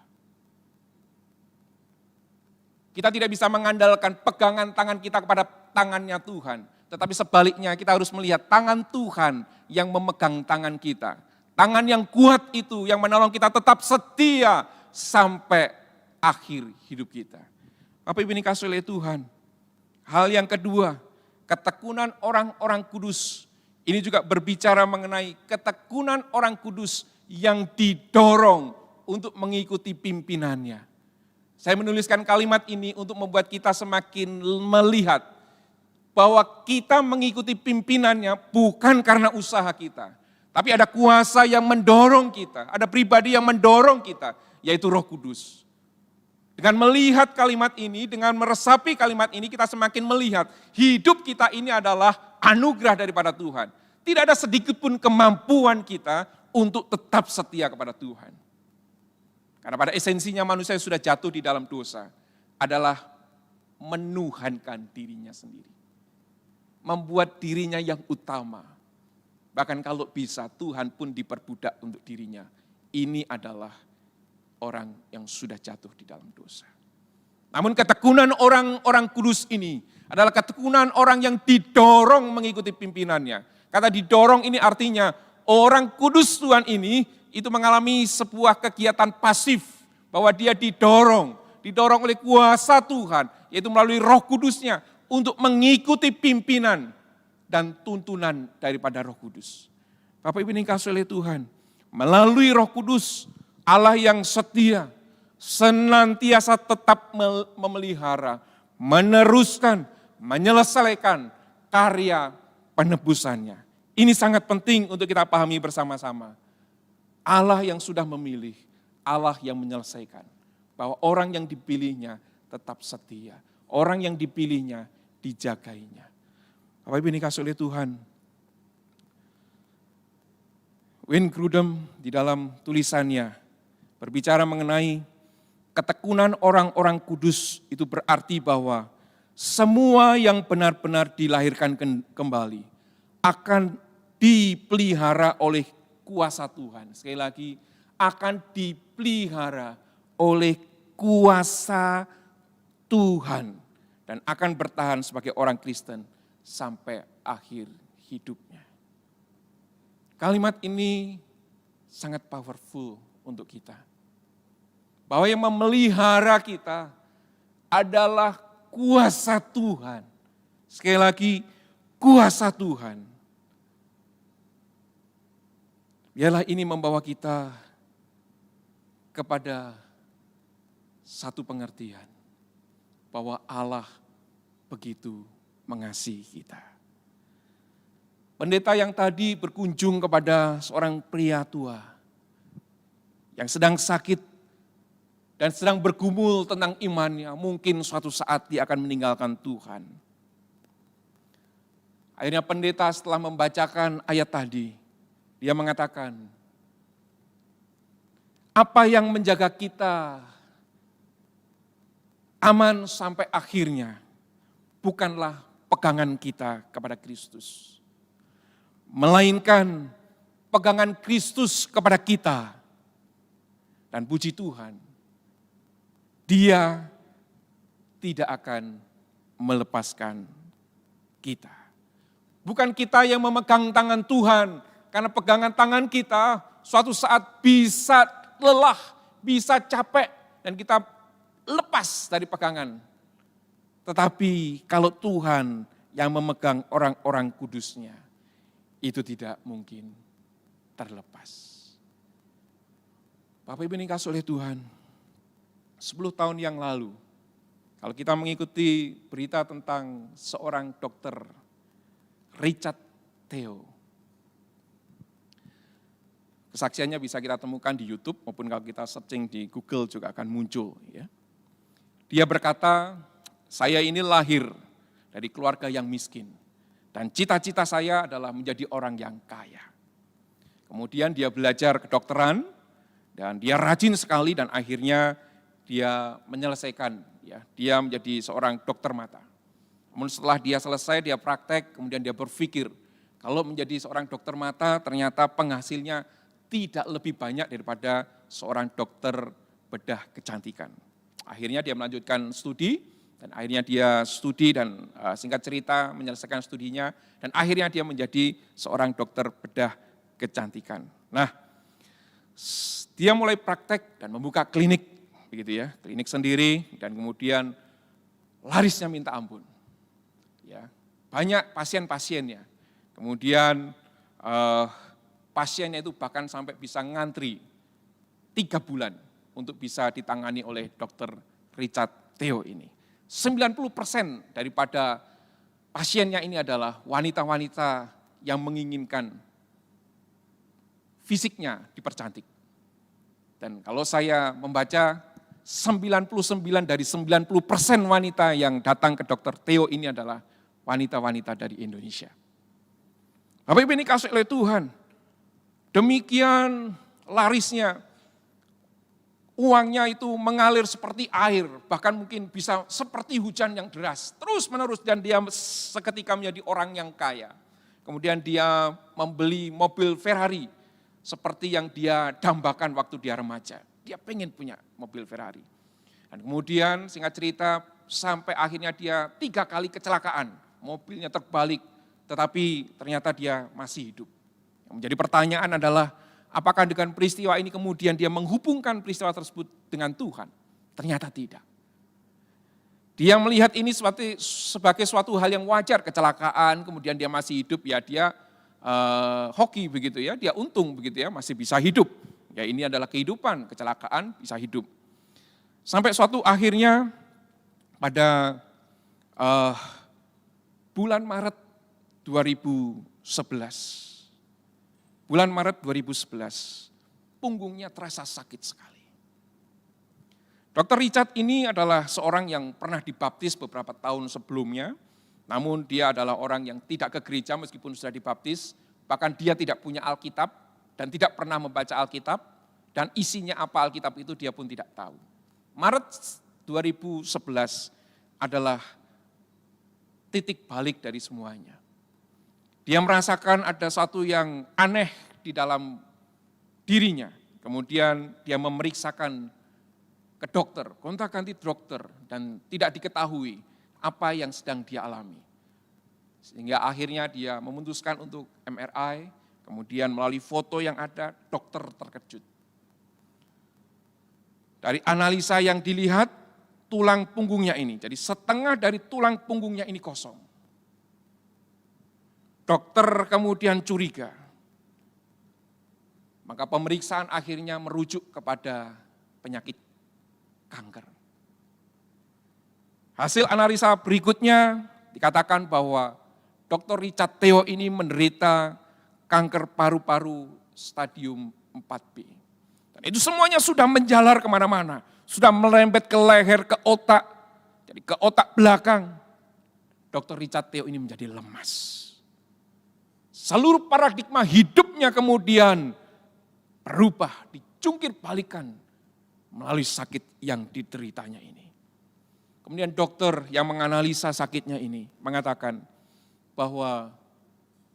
S2: Kita tidak bisa mengandalkan pegangan tangan kita kepada tangannya Tuhan, tetapi sebaliknya kita harus melihat tangan Tuhan yang memegang tangan kita. Tangan yang kuat itu yang menolong kita tetap setia sampai akhir hidup kita. Bapak Ibu yang dikasihi oleh Tuhan. Hal yang kedua, ketekunan orang-orang kudus. Ini juga berbicara mengenai ketekunan orang kudus yang didorong untuk mengikuti pimpinannya. Saya menuliskan kalimat ini untuk membuat kita semakin melihat bahwa kita mengikuti pimpinannya bukan karena usaha kita. Tapi ada kuasa yang mendorong kita, ada pribadi yang mendorong kita, yaitu Roh Kudus. Dengan melihat kalimat ini, dengan meresapi kalimat ini, kita semakin melihat hidup kita ini adalah anugerah daripada Tuhan. Tidak ada sedikit pun kemampuan kita untuk tetap setia kepada Tuhan. Karena pada esensinya manusia yang sudah jatuh di dalam dosa adalah menuhankan dirinya sendiri. Membuat dirinya yang utama. Bahkan kalau bisa Tuhan pun diperbudak untuk dirinya. Ini adalah orang yang sudah jatuh di dalam dosa. Namun ketekunan orang-orang kudus ini adalah ketekunan orang yang didorong mengikuti pimpinannya. Kata didorong ini artinya orang kudus Tuhan ini itu mengalami sebuah kegiatan pasif. Bahwa dia didorong oleh kuasa Tuhan, yaitu melalui Roh Kudusnya untuk mengikuti pimpinan dan tuntunan daripada Roh Kudus. Bapak Ibu yang dikasihi oleh Tuhan, melalui Roh Kudus, Allah yang setia, senantiasa tetap memelihara, meneruskan, menyelesaikan karya penebusannya. Ini sangat penting untuk kita pahami bersama-sama. Allah yang sudah memilih, Allah yang menyelesaikan. Bahwa orang yang dipilihnya tetap setia. Orang yang dipilihnya dijagainya. Bapak Ibu dikasihi oleh Tuhan. Wayne Grudem di dalam tulisannya berbicara mengenai ketekunan orang-orang kudus itu berarti bahwa semua yang benar-benar dilahirkan kembali akan dipelihara oleh kuasa Tuhan. Sekali lagi, akan dipelihara oleh kuasa Tuhan dan akan bertahan sebagai orang Kristen sampai akhir hidupnya. Kalimat ini sangat powerful untuk kita. Bahwa yang memelihara kita adalah kuasa Tuhan. Sekali lagi, kuasa Tuhan. Biarlah ini membawa kita kepada satu pengertian. Bahwa Allah begitu mengasihi kita. Pendeta yang tadi berkunjung kepada seorang pria tua yang sedang sakit dan sedang bergumul tentang imannya, mungkin suatu saat dia akan meninggalkan Tuhan. Akhirnya pendeta setelah membacakan ayat tadi, dia mengatakan, apa yang menjaga kita aman sampai akhirnya bukanlah pegangan kita kepada Kristus, melainkan pegangan Kristus kepada kita. Dan puji Tuhan, Dia tidak akan melepaskan kita. Bukan kita yang memegang tangan Tuhan, karena pegangan tangan kita suatu saat bisa lelah, bisa capek, dan kita lepas dari pegangan. Tetapi kalau Tuhan yang memegang orang-orang kudusnya, itu tidak mungkin terlepas. Bapak Ibu yang dikasihi oleh Tuhan, 10 tahun yang lalu, kalau kita mengikuti berita tentang seorang dokter, Richard Theo. Kesaksiannya bisa kita temukan di YouTube, maupun kalau kita searching di Google juga akan muncul. Ya. Dia berkata, saya ini lahir dari keluarga yang miskin, dan cita-cita saya adalah menjadi orang yang kaya. Kemudian dia belajar kedokteran, dan dia rajin sekali dan akhirnya dia menyelesaikan, ya, dia menjadi seorang dokter mata. Namun setelah dia selesai, dia praktek, kemudian dia berpikir, kalau menjadi seorang dokter mata ternyata penghasilnya tidak lebih banyak daripada seorang dokter bedah kecantikan. Akhirnya dia melanjutkan studi, dan akhirnya dia studi dan singkat cerita menyelesaikan studinya, dan akhirnya dia menjadi seorang dokter bedah kecantikan. Nah, Dia mulai praktek dan membuka klinik, begitu ya, klinik sendiri, dan kemudian larisnya minta ampun. Ya, banyak pasien-pasiennya. Kemudian pasiennya itu bahkan sampai bisa ngantri 3 bulan untuk bisa ditangani oleh Dr. Richard Theo ini. 90% daripada pasiennya ini adalah wanita-wanita yang menginginkan fisiknya dipercantik. Dan kalau saya membaca 99 dari 90% wanita yang datang ke Dr. Theo ini adalah wanita-wanita dari Indonesia. Bapak Ibu ini kasih oleh Tuhan. Demikian larisnya, uangnya itu mengalir seperti air, bahkan mungkin bisa seperti hujan yang deras, terus menerus, dan dia seketika menjadi orang yang kaya. Kemudian dia membeli mobil Ferrari, seperti yang dia dambakan waktu dia remaja. Dia pengen punya mobil Ferrari. Dan kemudian singkat cerita, sampai akhirnya dia 3 kali kecelakaan, mobilnya terbalik, tetapi ternyata dia masih hidup. Yang menjadi pertanyaan adalah, apakah dengan peristiwa ini kemudian dia menghubungkan peristiwa tersebut dengan Tuhan? Ternyata tidak. Dia melihat ini sebagai suatu hal yang wajar, kecelakaan, kemudian dia masih hidup, ya dia hoki begitu ya, dia untung begitu ya, masih bisa hidup. Ya ini adalah kehidupan, kecelakaan bisa hidup. Sampai suatu akhirnya pada bulan Maret 2011. Bulan Maret 2011, punggungnya terasa sakit sekali. Dr. Richard ini adalah seorang yang pernah dibaptis beberapa tahun sebelumnya, namun dia adalah orang yang tidak ke gereja meskipun sudah dibaptis, bahkan dia tidak punya Alkitab dan tidak pernah membaca Alkitab, dan isinya apa Alkitab itu dia pun tidak tahu. Maret 2011 adalah titik balik dari semuanya. Dia merasakan ada sesuatu yang aneh di dalam dirinya. Kemudian dia memeriksakan ke dokter, gonta-ganti dokter, dan tidak diketahui apa yang sedang dia alami. Sehingga akhirnya dia memutuskan untuk MRI, kemudian melalui foto yang ada, dokter terkejut. Dari analisa yang dilihat, tulang punggungnya ini, jadi setengah dari tulang punggungnya ini kosong. Dokter kemudian curiga. Maka pemeriksaan akhirnya merujuk kepada penyakit kanker. Hasil analisa berikutnya dikatakan bahwa Dr. Richard Theo ini menderita kanker paru-paru stadium 4B. Dan itu semuanya sudah menjalar kemana-mana, sudah merembet ke leher, ke otak, jadi ke otak belakang. Dr. Richard Theo ini menjadi lemas. Seluruh paradigma hidupnya kemudian berubah, dicungkir balikan melalui sakit yang dideritanya ini. Kemudian dokter yang menganalisa sakitnya ini mengatakan bahwa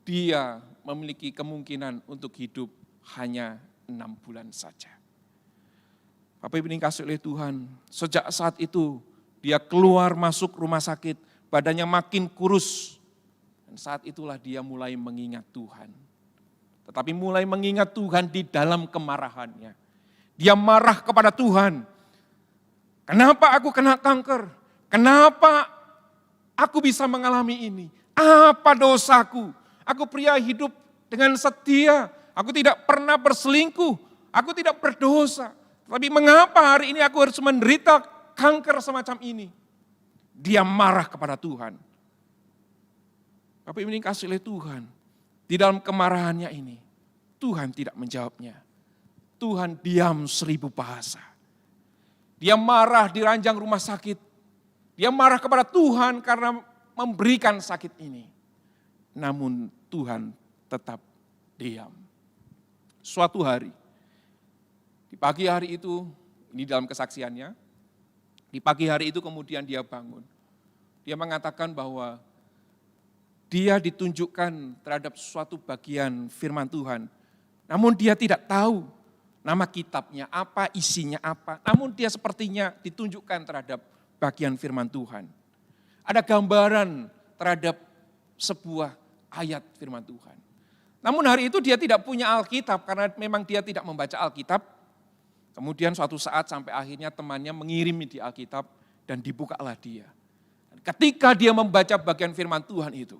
S2: dia memiliki kemungkinan untuk hidup hanya 6 bulan saja. Bapak Ibu dikasihi oleh Tuhan, sejak saat itu dia keluar masuk rumah sakit, badannya makin kurus. Dan saat itulah dia mulai mengingat Tuhan. Tetapi mulai mengingat Tuhan di dalam kemarahannya. Dia marah kepada Tuhan. Kenapa aku kena kanker? Kenapa aku bisa mengalami ini? Apa dosaku? Aku pria hidup dengan setia. Aku tidak pernah berselingkuh. Aku tidak berdosa. Tapi mengapa hari ini aku harus menderita kanker semacam ini? Dia marah kepada Tuhan. Bapak Ibu ini kasih oleh Tuhan. Di dalam kemarahannya ini, Tuhan tidak menjawabnya. Tuhan diam 1000 bahasa. Dia marah di ranjang rumah sakit. Dia marah kepada Tuhan karena memberikan sakit ini. Namun Tuhan tetap diam. Suatu hari, di pagi hari itu, ini dalam kesaksiannya, di pagi hari itu kemudian dia bangun. Dia mengatakan bahwa dia ditunjukkan terhadap suatu bagian firman Tuhan. Namun dia tidak tahu nama kitabnya apa, isinya apa. Namun dia sepertinya ditunjukkan terhadap bagian firman Tuhan. Ada gambaran terhadap sebuah ayat firman Tuhan. Namun hari itu dia tidak punya Alkitab karena memang dia tidak membaca Alkitab. Kemudian suatu saat sampai akhirnya temannya mengirimi di Alkitab dan dibukalah dia. Ketika dia membaca bagian firman Tuhan itu,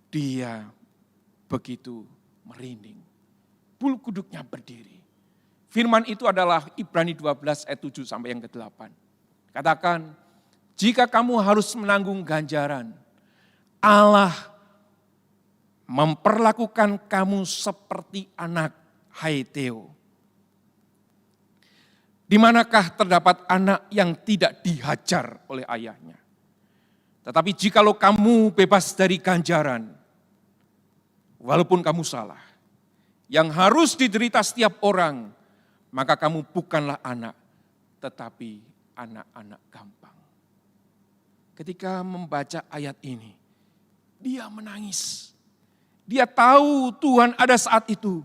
S2: dia begitu merinding. Bulu kuduknya berdiri. Firman itu adalah Ibrani 12 ayat 7 sampai yang ke-8. Katakan, jika kamu harus menanggung ganjaran, Allah memperlakukan kamu seperti anak, hai Theo. Di manakah terdapat anak yang tidak dihajar oleh ayahnya? Tetapi jikalau kamu bebas dari ganjaran, walaupun kamu salah, yang harus diderita setiap orang, maka kamu bukanlah anak, tetapi anak-anak gampang. Ketika membaca ayat ini, dia menangis. Dia tahu Tuhan ada saat itu,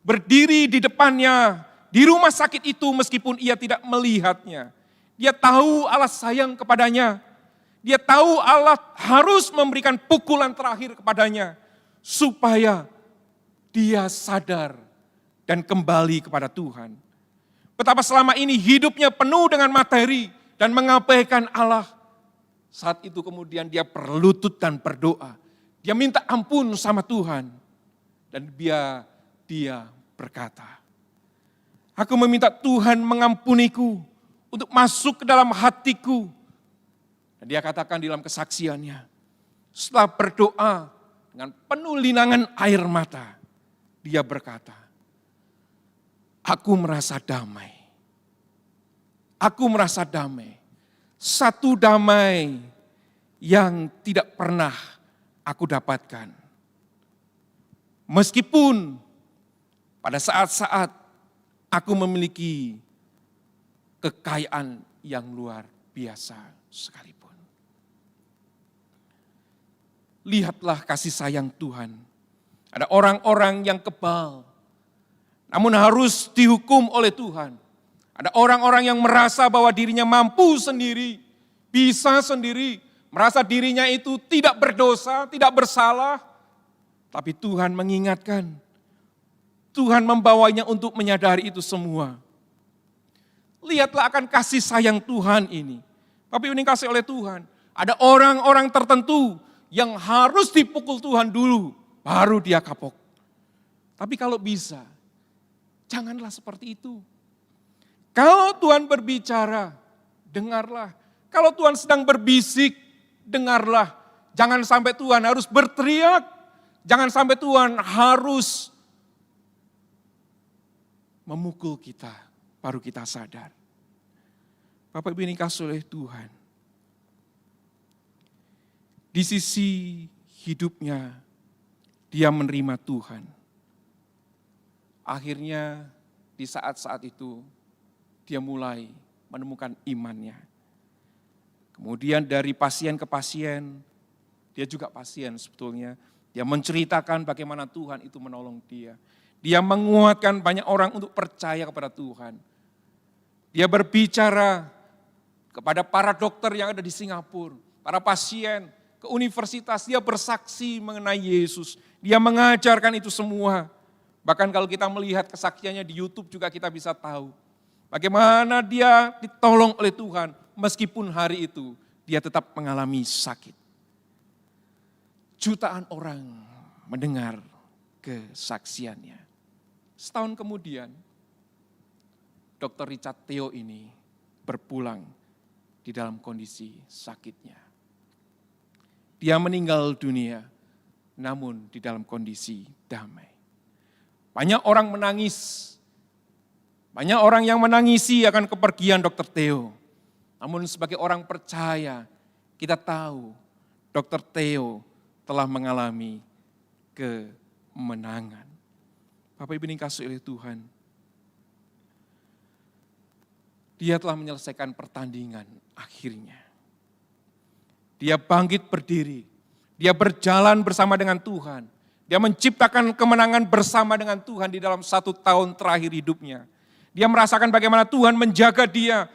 S2: berdiri di depannya, di rumah sakit itu meskipun ia tidak melihatnya. Dia tahu Allah sayang kepadanya. Dia tahu Allah harus memberikan pukulan terakhir kepadanya. Supaya dia sadar dan kembali kepada Tuhan. Betapa selama ini hidupnya penuh dengan materi dan mengabaikan Allah. Saat itu kemudian dia berlutut dan berdoa. Dia minta ampun sama Tuhan. Dan dia berkata, aku meminta Tuhan mengampuniku untuk masuk ke dalam hatiku. Dan dia katakan di dalam kesaksiannya, setelah berdoa dengan penuh linangan air mata, dia berkata, aku merasa damai. Aku merasa damai. Satu damai yang tidak pernah aku dapatkan. Meskipun pada saat-saat aku memiliki kekayaan yang luar biasa sekalipun. Lihatlah kasih sayang Tuhan. Ada orang-orang yang kebal, namun harus dihukum oleh Tuhan. Ada orang-orang yang merasa bahwa dirinya mampu sendiri, bisa sendiri, merasa dirinya itu tidak berdosa, tidak bersalah. Tapi Tuhan mengingatkan, Tuhan membawanya untuk menyadari itu semua. Lihatlah akan kasih sayang Tuhan ini. Tapi ini kasih oleh Tuhan. Ada orang-orang tertentu yang harus dipukul Tuhan dulu, baru dia kapok. Tapi kalau bisa, janganlah seperti itu. Kalau Tuhan berbicara, dengarlah. Kalau Tuhan sedang berbisik, dengarlah. Jangan sampai Tuhan harus berteriak. Jangan sampai Tuhan harus memukul kita, baru kita sadar. Bapak Ibu ini kasih oleh Tuhan. Di sisi hidupnya, dia menerima Tuhan. Akhirnya di saat-saat itu, dia mulai menemukan imannya. Kemudian dari pasien ke pasien, dia juga pasien sebetulnya. Dia menceritakan bagaimana Tuhan itu menolong dia. Dia menguatkan banyak orang untuk percaya kepada Tuhan. Dia berbicara kepada para dokter yang ada di Singapura, para pasien, ke universitas, dia bersaksi mengenai Yesus. Dia mengajarkan itu semua. Bahkan kalau kita melihat kesaksiannya di YouTube juga kita bisa tahu. Bagaimana dia ditolong oleh Tuhan, meskipun hari itu dia tetap mengalami sakit. Jutaan orang mendengar kesaksiannya. Setahun kemudian, Dr. Richard Theo ini berpulang di dalam kondisi sakitnya. Dia meninggal dunia, namun di dalam kondisi damai. Banyak orang menangis. Banyak orang yang menangisi akan kepergian Dr. Theo. Namun sebagai orang percaya, kita tahu Dr. Theo telah mengalami kemenangan. Bapak Ibu ini kasih oleh Tuhan. Dia telah menyelesaikan pertandingan akhirnya. Dia bangkit berdiri. Dia berjalan bersama dengan Tuhan. Dia menciptakan kemenangan bersama dengan Tuhan di dalam 1 tahun terakhir hidupnya. Dia merasakan bagaimana Tuhan menjaga dia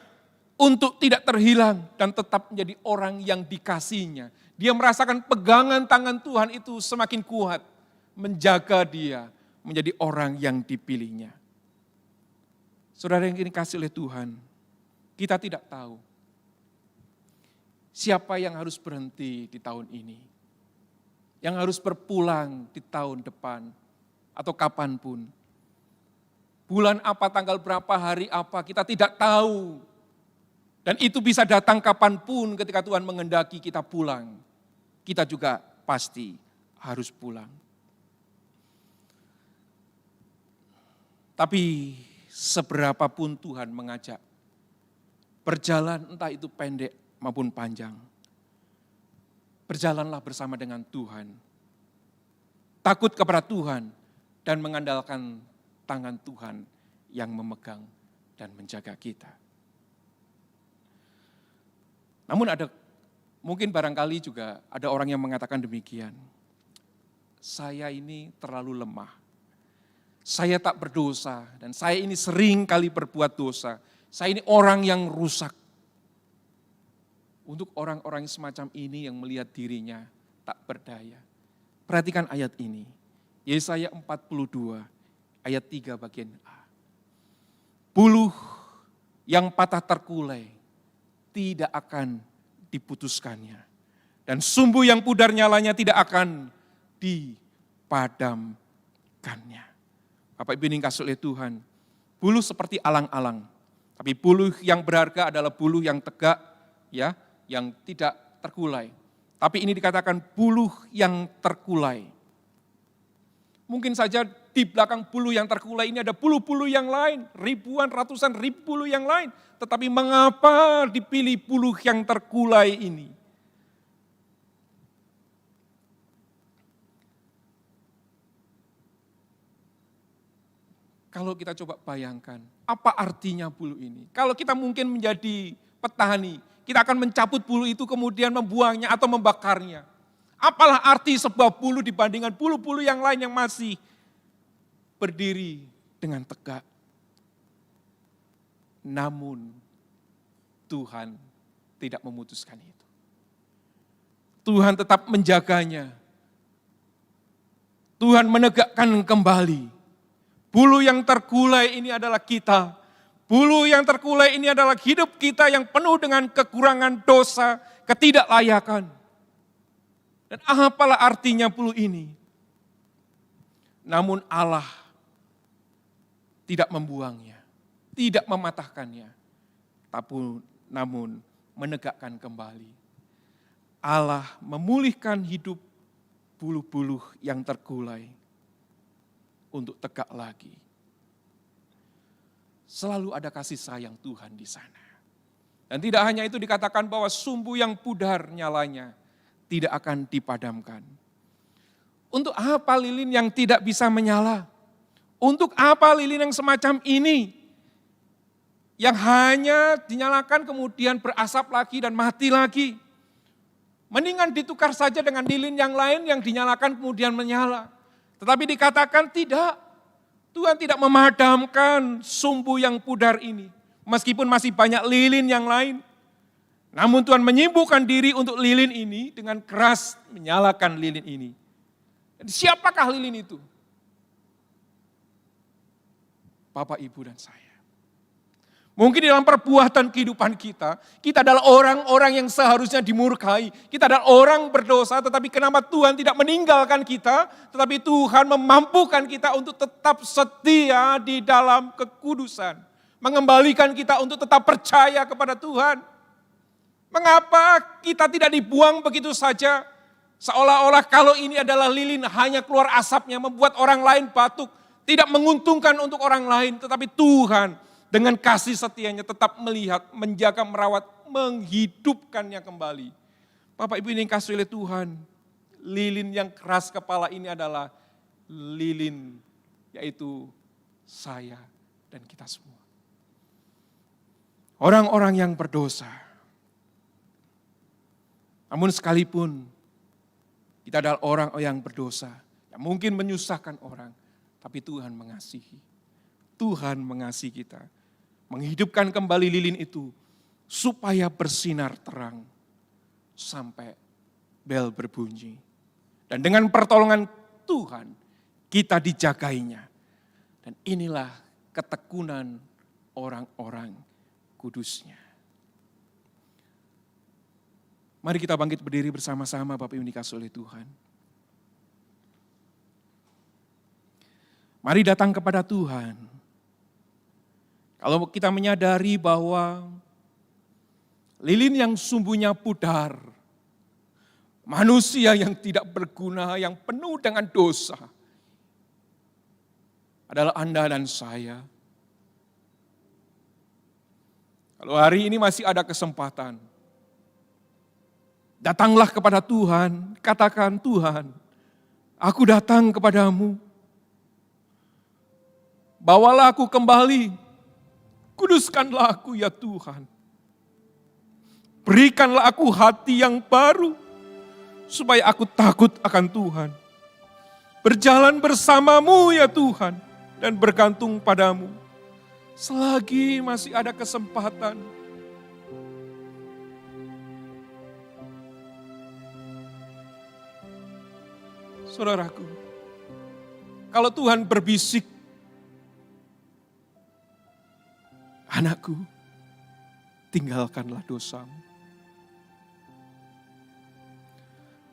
S2: untuk tidak terhilang dan tetap menjadi orang yang dikasihinya. Dia merasakan pegangan tangan Tuhan itu semakin kuat. menjaga dia menjadi orang yang dipilihnya. Saudara yang dikasihi oleh Tuhan, kita tidak tahu siapa yang harus berhenti di tahun ini, yang harus berpulang di tahun depan, atau kapanpun. Bulan apa, tanggal berapa, hari apa, kita tidak tahu. Dan itu bisa datang kapanpun ketika Tuhan menghendaki kita pulang. Kita juga pasti harus pulang. Tapi seberapapun Tuhan mengajak, berjalan entah itu pendek maupun panjang, berjalanlah bersama dengan Tuhan. Takut kepada Tuhan dan mengandalkan tangan Tuhan yang memegang dan menjaga kita. Namun mungkin barangkali juga ada orang yang mengatakan demikian. Saya ini terlalu lemah. Saya tak berdosa dan saya ini sering kali berbuat dosa. Saya ini orang yang rusak. Untuk orang-orang semacam ini yang melihat dirinya tak berdaya. Perhatikan ayat ini. Yesaya 42 ayat 3 bagian A. Buluh yang patah terkulai tidak akan diputuskannya. Dan sumbu yang pudar nyalanya tidak akan dipadamkannya. Bapak Ibu yang dikasihi oleh Tuhan, buluh seperti alang-alang. Tapi buluh yang berharga adalah buluh yang tegak, ya, yang tidak terkulai. Tapi ini dikatakan buluh yang terkulai. Mungkin saja di belakang buluh yang terkulai ini ada buluh-buluh yang lain, ribuan, ratusan ribu buluh yang lain. Tetapi mengapa dipilih buluh yang terkulai ini? Kalau kita coba bayangkan, apa artinya buluh ini? Kalau kita mungkin menjadi petani, kita akan mencabut buluh itu kemudian membuangnya atau membakarnya. Apalah arti sebuah buluh dibandingkan buluh-buluh yang lain yang masih berdiri dengan tegak. Namun Tuhan tidak memutuskan itu. Tuhan tetap menjaganya. Tuhan menegakkan kembali. Buluh yang terkulai ini adalah kita. Buluh yang terkulai ini adalah hidup kita yang penuh dengan kekurangan dosa, ketidaklayakan. Dan apalah artinya buluh ini? Namun Allah tidak membuangnya, tidak mematahkannya, namun menegakkan kembali. Allah memulihkan hidup buluh-buluh yang terkulai untuk tegak lagi. Selalu ada kasih sayang Tuhan di sana. Dan tidak hanya itu dikatakan bahwa sumbu yang pudar nyalanya tidak akan dipadamkan. Untuk apa lilin yang tidak bisa menyala? Untuk apa lilin yang semacam ini? Yang hanya dinyalakan kemudian berasap lagi dan mati lagi. Mendingan ditukar saja dengan lilin yang lain yang dinyalakan kemudian menyala. Tetapi dikatakan tidak. Tuhan tidak memadamkan sumbu yang pudar ini. Meskipun masih banyak lilin yang lain. Namun Tuhan menyibukkan diri untuk lilin ini dengan keras menyalakan lilin ini. Dan siapakah lilin itu? Bapak, Ibu, dan saya. Mungkin dalam perbuatan kehidupan kita adalah orang-orang yang seharusnya dimurkai. Kita adalah orang berdosa, tetapi kenapa Tuhan tidak meninggalkan kita, tetapi Tuhan memampukan kita untuk tetap setia di dalam kekudusan. Mengembalikan kita untuk tetap percaya kepada Tuhan. Mengapa kita tidak dibuang begitu saja? Seolah-olah kalau ini adalah lilin hanya keluar asapnya membuat orang lain batuk. Tidak menguntungkan untuk orang lain, tetapi Tuhan dengan kasih setianya tetap melihat, menjaga, merawat, menghidupkannya kembali. Bapak Ibu ini kasih oleh Tuhan, lilin yang keras kepala ini adalah lilin yaitu saya dan kita semua. Orang-orang yang berdosa. Namun sekalipun kita adalah orang yang berdosa, yang mungkin menyusahkan orang, tapi Tuhan mengasihi. Tuhan mengasihi kita. Menghidupkan kembali lilin itu supaya bersinar terang sampai bel berbunyi. Dan dengan pertolongan Tuhan, kita dijagainya. Dan inilah ketekunan orang-orang kudusnya. Mari kita bangkit berdiri bersama-sama Bapak Ibu dikasih oleh Tuhan. Mari datang kepada Tuhan. Kalau kita menyadari bahwa lilin yang sumbunya pudar, manusia yang tidak berguna, yang penuh dengan dosa, adalah Anda dan saya. Kalau hari ini masih ada kesempatan, datanglah kepada Tuhan, katakan, Tuhan, aku datang kepadamu. Bawalah aku kembali, kuduskanlah aku ya Tuhan. Berikanlah aku hati yang baru, supaya aku takut akan Tuhan. Berjalan bersamamu ya Tuhan, dan bergantung padamu. Selagi masih ada kesempatan, saudaraku, kalau Tuhan berbisik, anakku, tinggalkanlah dosamu.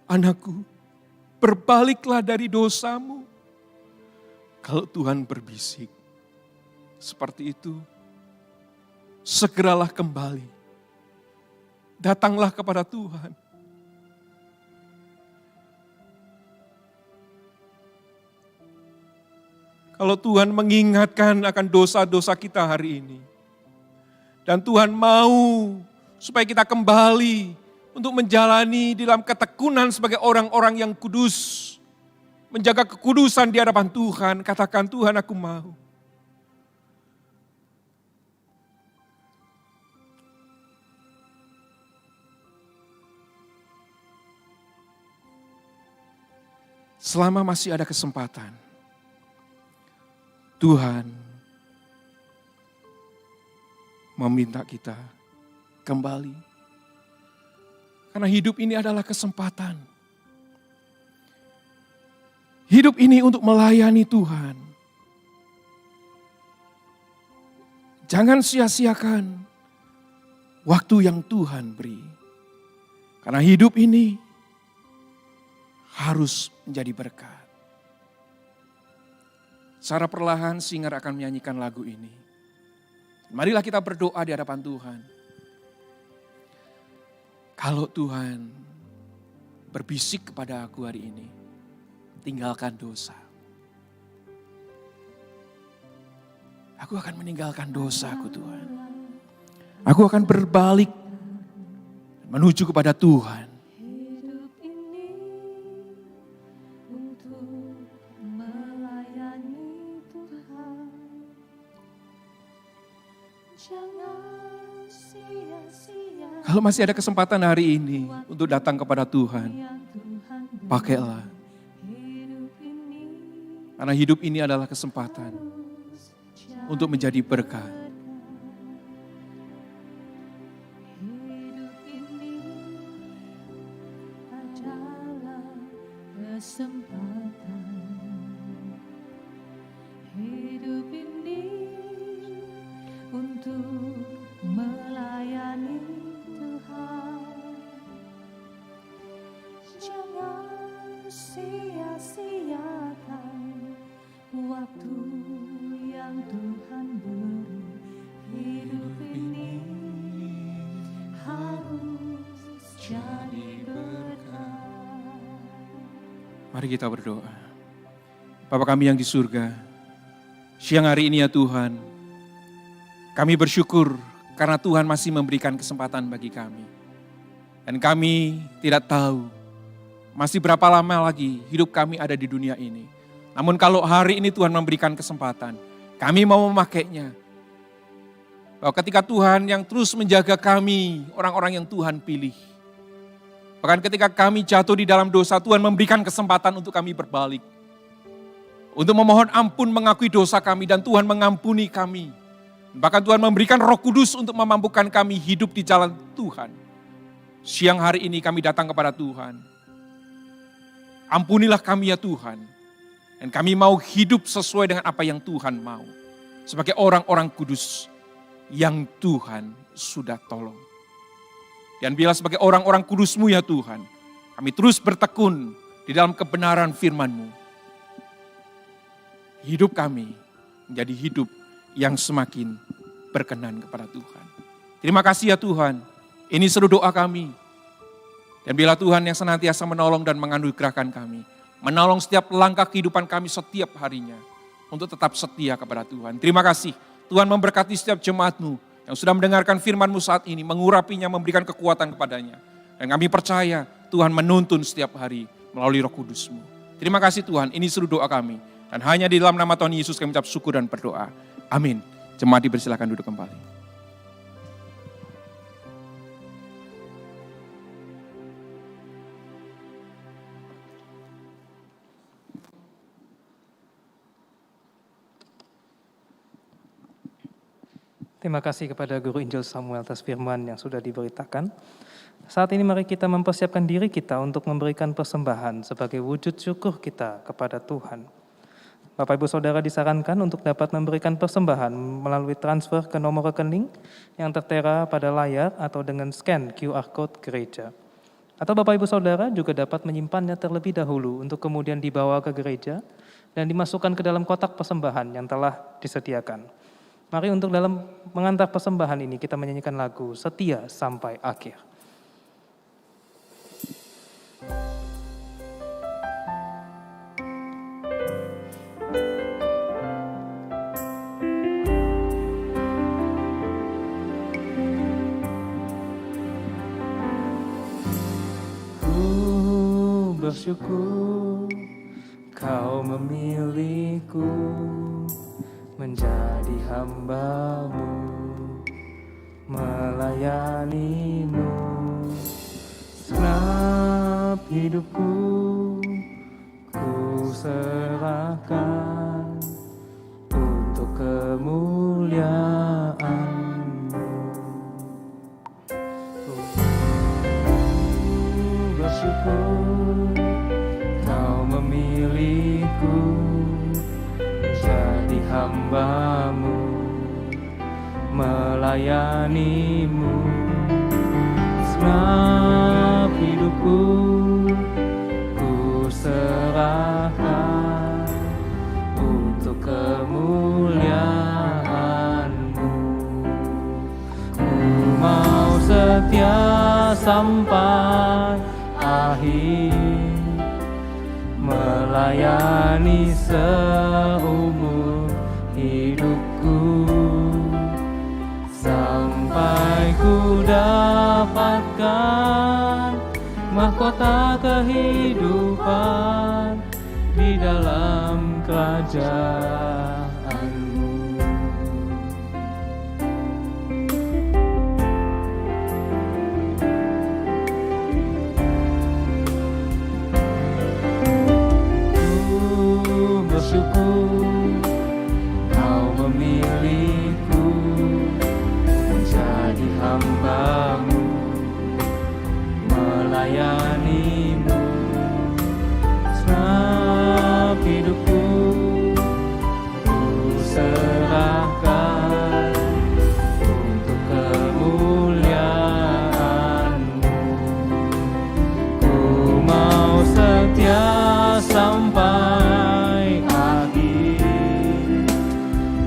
S2: Anakku, berbaliklah dari dosamu. Kalau Tuhan berbisik seperti itu, segeralah kembali. Datanglah kepada Tuhan. Kalau Tuhan mengingatkan akan dosa-dosa kita hari ini, dan Tuhan mau supaya kita kembali untuk menjalani dalam ketekunan sebagai orang-orang yang kudus, menjaga kekudusan di hadapan Tuhan, katakan, Tuhan aku mau. Selama masih ada kesempatan, Tuhan meminta kita kembali. Karena hidup ini adalah kesempatan. Hidup ini untuk melayani Tuhan. Jangan sia-siakan waktu yang Tuhan beri. Karena hidup ini harus menjadi berkat. Secara perlahan singer akan menyanyikan lagu ini. Marilah kita berdoa di hadapan Tuhan. Kalau Tuhan berbisik kepada aku hari ini, tinggalkan dosa. Aku akan meninggalkan dosaku Tuhan. Aku akan berbalik menuju kepada Tuhan.
S3: Hidup ini untuk melayani Tuhan. Jangan sia-sia
S2: Kalau masih ada kesempatan hari ini untuk datang kepada Tuhan,
S3: yang Tuhan beri.
S2: pakailah.
S3: Hidup ini
S2: Karena hidup ini adalah kesempatan
S3: jadi
S2: untuk menjadi berkat.
S3: hidup ini adalah kesempatan. Hidup ini untuk melayani Tuhan. Jangan sia-siakan waktu yang Tuhan beri. Hidup ini harus jadi berkat.
S2: Mari kita berdoa. Bapa kami yang di surga, siang hari ini ya Tuhan, kami bersyukur karena Tuhan masih memberikan kesempatan bagi kami. Dan kami tidak tahu masih berapa lama lagi hidup kami ada di dunia ini. Namun kalau hari ini Tuhan memberikan kesempatan, kami mau memakainya. Bahwa ketika Tuhan yang terus menjaga kami, orang-orang yang Tuhan pilih. Bahkan ketika kami jatuh di dalam dosa, Tuhan memberikan kesempatan untuk kami berbalik. Untuk memohon ampun mengakui dosa kami dan Tuhan mengampuni kami. Bahkan Tuhan memberikan Roh Kudus untuk memampukan kami hidup di jalan Tuhan. Siang hari ini kami datang kepada Tuhan. Ampunilah kami ya Tuhan. Dan kami mau hidup sesuai dengan apa yang Tuhan mau. Sebagai orang-orang kudus yang Tuhan sudah tolong. Dan bila sebagai orang-orang kudus-Mu ya Tuhan, kami terus bertekun di dalam kebenaran firman-Mu. Hidup kami menjadi hidup yang semakin berkenan kepada Tuhan. Terima kasih ya Tuhan, ini seluruh doa kami. Dan bila Tuhan yang senantiasa menolong dan menganugerahkan kami, menolong setiap langkah kehidupan kami setiap harinya, untuk tetap setia kepada Tuhan. Terima kasih, Tuhan memberkati setiap jemaat-Mu yang sudah mendengarkan firman-Mu saat ini, mengurapinya, memberikan kekuatan kepadanya. Dan kami percaya Tuhan menuntun setiap hari melalui Roh Kudus-Mu. Terima kasih Tuhan, ini seluruh doa kami. Dan hanya di dalam nama Tuhan Yesus kami ucap syukur dan berdoa. Amin. Jemaat dipersilakan duduk kembali.
S1: Terima kasih kepada Guru Injil Samuel atas firman yang sudah diberitakan. Saat ini mari kita mempersiapkan diri kita untuk memberikan persembahan sebagai wujud syukur kita kepada Tuhan. Bapak Ibu Saudara disarankan untuk dapat memberikan persembahan melalui transfer ke nomor rekening yang tertera pada layar atau dengan scan QR Code gereja. Atau Bapak Ibu Saudara juga dapat menyimpannya terlebih dahulu untuk kemudian dibawa ke gereja dan dimasukkan ke dalam kotak persembahan yang telah disediakan. Mari untuk dalam mengantar persembahan ini kita menyanyikan lagu Setia Sampai Akhir. Ku bersyukur Kau memilihku menjadi hamba-Mu, melayani-Mu. Segenap hidupku ku serahkan untuk kemuliaan-Mu. Ku bersyukur Kau memilihku jadi hamba-Mu, melayani-Mu. Segenap hidupku ku serahkan untuk kemuliaan-Mu. Ku mau setia sampai akhir, melayani seumur hidupku, sampai ku dapatkan mahkota kehidupan di dalam kerajaan-Mu. Bersyukur Kau memilihku menjadi hamba-Mu, melayani-Mu. Segenap hidupku ku serahkan untuk kemuliaan-Mu. Ku mau setia sampai akhir,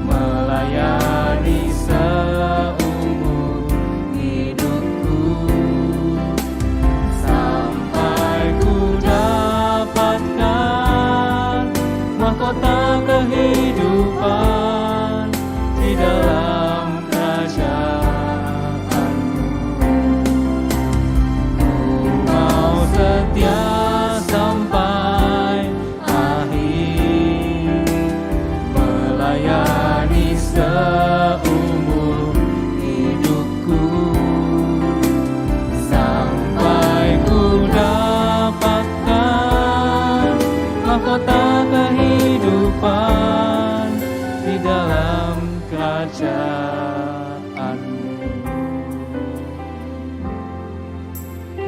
S1: melayani seumur hidupku, sampai ku dapatkan mahkota kehidupan di dalam kerajaan-Mu. Ku mau setia sampai akhir, melayani seumur hidupku, sampai ku dapatkan mahkota kehidupan di dalam kerajaan-Mu.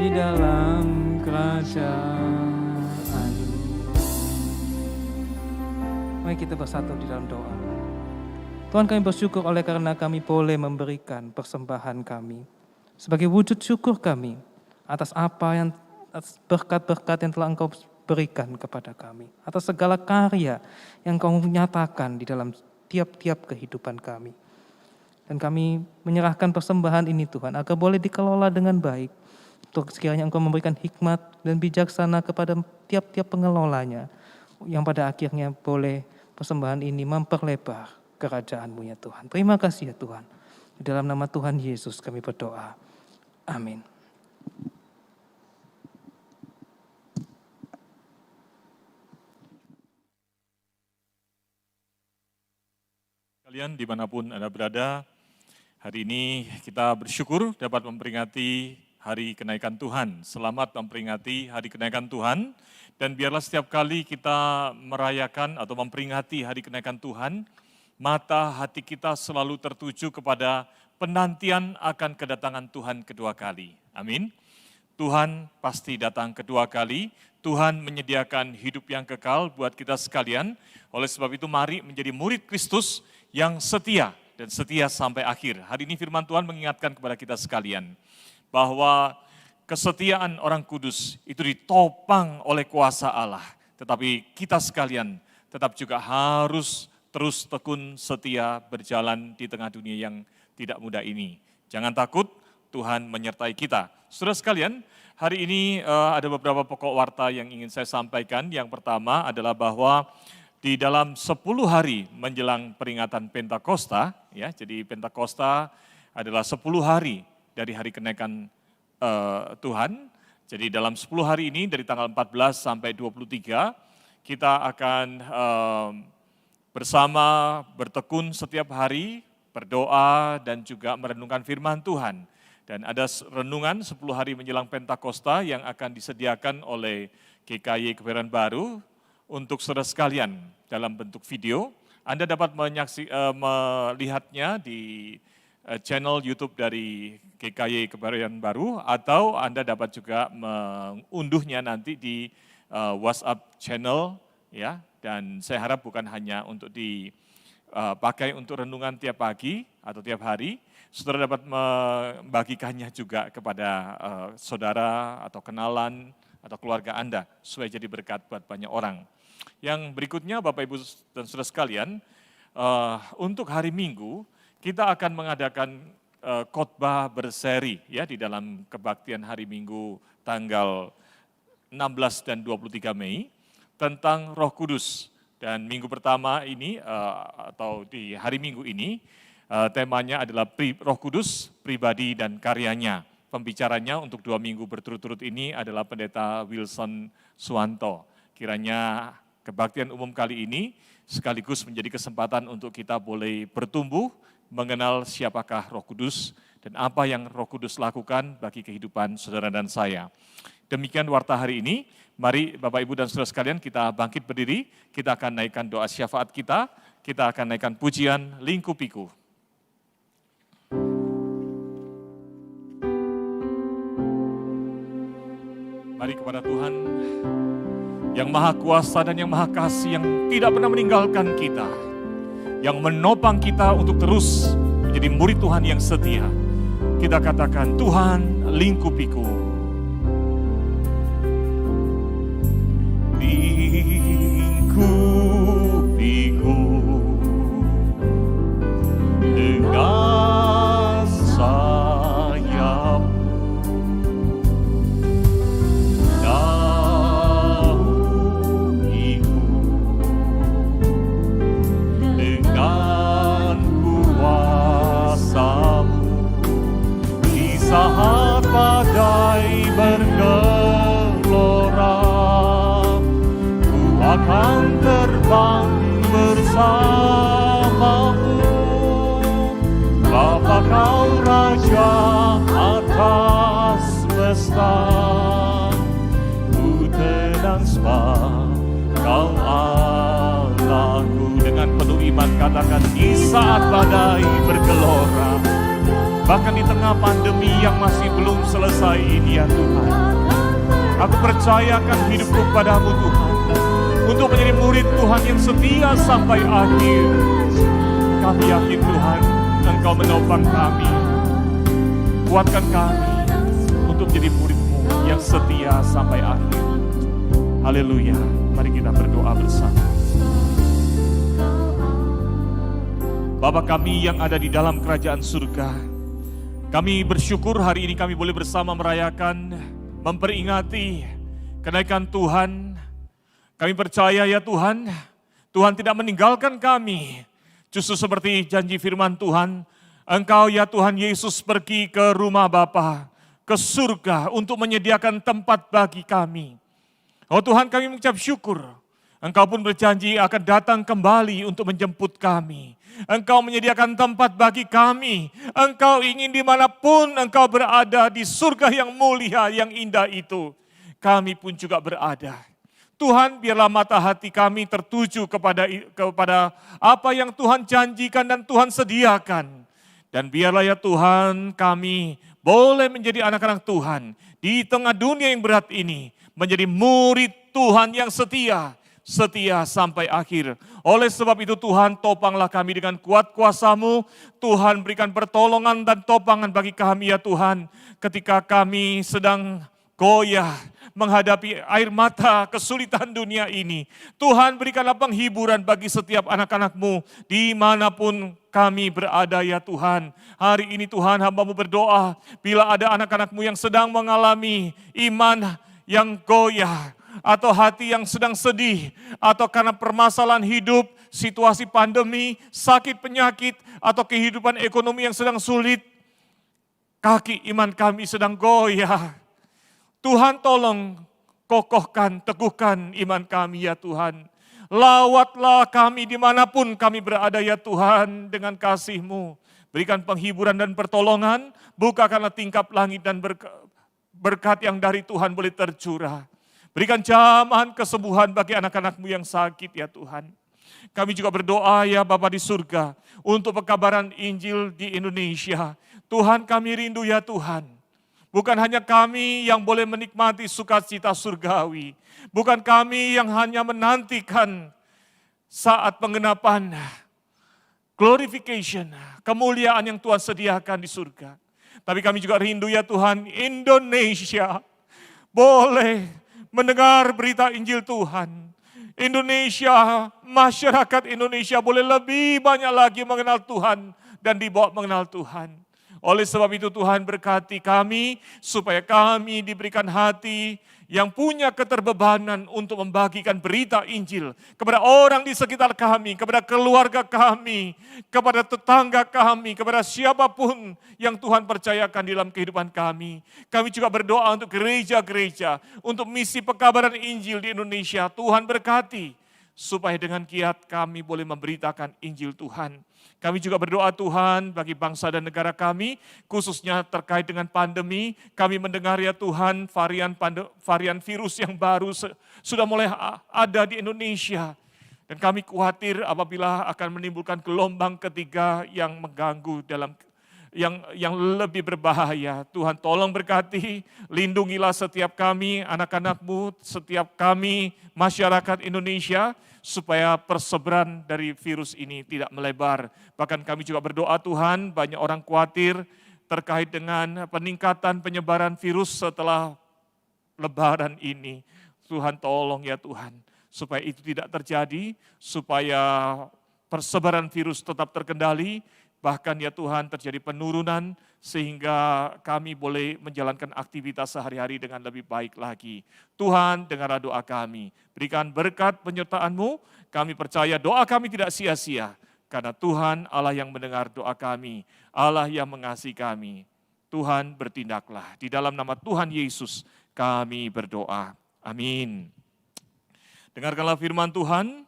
S1: Di dalam kerajaan-Mu. kita bersatu di dalam doa. Tuhan, kami bersyukur oleh karena kami boleh memberikan persembahan kami sebagai wujud syukur kami atas atas berkat-berkat yang telah Engkau berikan kepada kami, atas segala karya yang Engkau nyatakan di dalam tiap-tiap kehidupan kami. Dan kami menyerahkan persembahan ini Tuhan, agar boleh dikelola dengan baik, untuk sekiranya Engkau memberikan hikmat dan bijaksana kepada tiap-tiap pengelolanya, yang pada akhirnya boleh persembahan ini memperlebar kerajaan-Mu ya Tuhan. Terima kasih ya Tuhan. Di dalam nama Tuhan Yesus kami berdoa. Amin.
S4: Kalian dimanapun Anda berada, hari ini kita bersyukur dapat memperingati Hari Kenaikan Tuhan. Selamat memperingati Hari Kenaikan Tuhan, dan biarlah setiap kali kita merayakan atau memperingati Hari Kenaikan Tuhan, mata hati kita selalu tertuju kepada penantian akan kedatangan Tuhan kedua kali. Amin. Tuhan pasti datang kedua kali. Tuhan menyediakan hidup yang kekal buat kita sekalian. Oleh sebab itu mari menjadi murid Kristus yang setia dan setia sampai akhir. Hari ini firman Tuhan mengingatkan kepada kita sekalian bahwa kesetiaan orang kudus itu ditopang oleh kuasa Allah. Tetapi kita sekalian tetap juga harus terus tekun setia berjalan di tengah dunia yang tidak mudah ini. Jangan takut, Tuhan menyertai kita. Saudara sekalian, hari ini ada beberapa pokok warta yang ingin saya sampaikan. Yang pertama adalah bahwa di dalam 10 hari menjelang peringatan Pentakosta, ya, jadi Pentakosta adalah 10 hari dari hari kenaikan Tuhan. Jadi dalam 10 hari ini dari tanggal 14 sampai 23, kita akan bersama bertekun setiap hari, berdoa dan juga merenungkan firman Tuhan. Dan ada renungan 10 hari menjelang Pentakosta yang akan disediakan oleh GKY Kebayoran Baru untuk saudara sekalian dalam bentuk video. Anda dapat melihatnya di channel YouTube dari GKY Kebayoran Baru, atau Anda dapat juga mengunduhnya nanti di WhatsApp channel, ya. Dan saya harap bukan hanya untuk dipakai untuk renungan tiap pagi atau tiap hari, saudara dapat membagikannya juga kepada saudara atau kenalan atau keluarga Anda, supaya jadi berkat buat banyak orang. Yang berikutnya Bapak Ibu dan saudara sekalian, untuk hari Minggu kita akan mengadakan khotbah berseri ya di dalam kebaktian hari Minggu tanggal 16 dan 23 Mei tentang Roh Kudus. Dan minggu pertama ini atau di hari Minggu ini temanya adalah Roh Kudus, pribadi dan karyanya. Pembicaranya untuk 2 minggu berturut-turut ini adalah Pendeta Wilson Suwanto. Kiranya kebaktian umum kali ini sekaligus menjadi kesempatan untuk kita boleh bertumbuh, mengenal siapakah Roh Kudus dan apa yang Roh Kudus lakukan bagi kehidupan saudara dan saya. Demikian warta hari ini. Mari Bapak Ibu dan saudara sekalian kita bangkit berdiri, kita akan naikkan doa syafaat kita akan naikkan pujian Lingkupiku. Mari kepada Tuhan yang Maha Kuasa dan yang Maha Kasih, yang tidak pernah meninggalkan kita, yang menopang kita untuk terus menjadi murid Tuhan yang setia. Kita katakan, Tuhan lingkupiku. Lingkupiku dengan sayap-Mu. Naungiku dengan kuasa-Mu. Di saat badai bergelora, akan terbang bersama-Mu. Bapa Kau Raja atas semesta, ku tenang sebab Kau Allahku. Dengan penuh iman katakan, di saat badai bergelora, bahkan di tengah pandemi yang masih belum selesai ini ya Tuhan, aku percayakan hidupku kepadamu Tuhan, untuk menjadi murid Tuhan yang setia sampai akhir. Kami yakin Tuhan, Engkau menopang kami. Kuatkan kami untuk menjadi murid-Mu yang setia sampai akhir. Haleluya. Mari kita berdoa bersama. Bapa kami yang ada di dalam kerajaan surga, kami bersyukur hari ini kami boleh bersama merayakan, memperingati kenaikan Tuhan. Kami percaya ya Tuhan, Tuhan tidak meninggalkan kami. Justru seperti janji firman Tuhan, Engkau ya Tuhan Yesus pergi ke rumah Bapa, ke surga untuk menyediakan tempat bagi kami. Oh Tuhan, kami mengucap syukur. Engkau pun berjanji akan datang kembali untuk menjemput kami. Engkau menyediakan tempat bagi kami. Engkau ingin dimanapun engkau berada di surga yang mulia, yang indah itu. Kami pun juga berada. Tuhan, biarlah mata hati kami tertuju kepada apa yang Tuhan janjikan dan Tuhan sediakan. Dan biarlah ya Tuhan, kami boleh menjadi anak-anak Tuhan di tengah dunia yang berat ini. Menjadi murid Tuhan yang setia sampai akhir. Oleh sebab itu Tuhan, topanglah kami dengan kuat kuasa-Mu. Tuhan, berikan pertolongan dan topangan bagi kami ya Tuhan. Ketika kami sedang goyah menghadapi air mata kesulitan dunia ini. Tuhan, berikanlah penghiburan bagi setiap anak-anak-Mu dimanapun kami berada ya Tuhan. Hari ini Tuhan, hamba-Mu berdoa bila ada anak-anak-Mu yang sedang mengalami iman yang goyah, atau hati yang sedang sedih, atau karena permasalahan hidup, situasi pandemi, sakit penyakit, atau kehidupan ekonomi yang sedang sulit, kaki iman kami sedang goyah. Tuhan tolong kokohkan, teguhkan iman kami ya Tuhan. Lawatlah kami dimanapun kami berada ya Tuhan dengan kasih-Mu. Berikan penghiburan dan pertolongan, bukakanlah tingkap langit dan berkat yang dari Tuhan boleh tercurah. Berikan jamahan kesembuhan bagi anak-anak-Mu yang sakit ya Tuhan. Kami juga berdoa ya Bapa di surga untuk pekabaran Injil di Indonesia. Tuhan, kami rindu ya Tuhan. Bukan hanya kami yang boleh menikmati sukacita surgawi. Bukan kami yang hanya menantikan saat penggenapan glorification, kemuliaan yang Tuhan sediakan di surga. Tapi kami juga rindu ya Tuhan, Indonesia boleh mendengar berita Injil Tuhan. Indonesia, masyarakat Indonesia boleh lebih banyak lagi mengenal Tuhan dan dibawa mengenal Tuhan. Oleh sebab itu Tuhan berkati kami supaya kami diberikan hati yang punya keterbebanan untuk membagikan berita Injil kepada orang di sekitar kami, kepada keluarga kami, kepada tetangga kami, kepada siapapun yang Tuhan percayakan dalam kehidupan kami. Kami juga berdoa untuk gereja-gereja, untuk misi pekabaran Injil di Indonesia. Tuhan berkati supaya dengan giat kami boleh memberitakan Injil Tuhan. Kami juga berdoa Tuhan bagi bangsa dan negara kami, khususnya terkait dengan pandemi. Kami mendengar ya Tuhan varian virus yang baru sudah mulai ada di Indonesia. Dan kami khawatir apabila akan menimbulkan gelombang ketiga yang mengganggu yang lebih berbahaya. Tuhan tolong berkati, lindungilah setiap kami, anak-anak-Mu, setiap kami, masyarakat Indonesia, supaya persebaran dari virus ini tidak melebar. Bahkan kami juga berdoa Tuhan, banyak orang khawatir terkait dengan peningkatan penyebaran virus setelah Lebaran ini. Tuhan tolong ya Tuhan, supaya itu tidak terjadi, supaya persebaran virus tetap terkendali, bahkan ya Tuhan terjadi penurunan sehingga kami boleh menjalankan aktivitas sehari-hari dengan lebih baik lagi. Tuhan, dengarlah doa kami. Berikan berkat penyertaan-Mu. Kami percaya doa kami tidak sia-sia. Karena Tuhan Allah yang mendengar doa kami. Allah yang mengasihi kami. Tuhan bertindaklah. Di dalam nama Tuhan Yesus kami berdoa. Amin. Dengarkanlah firman Tuhan.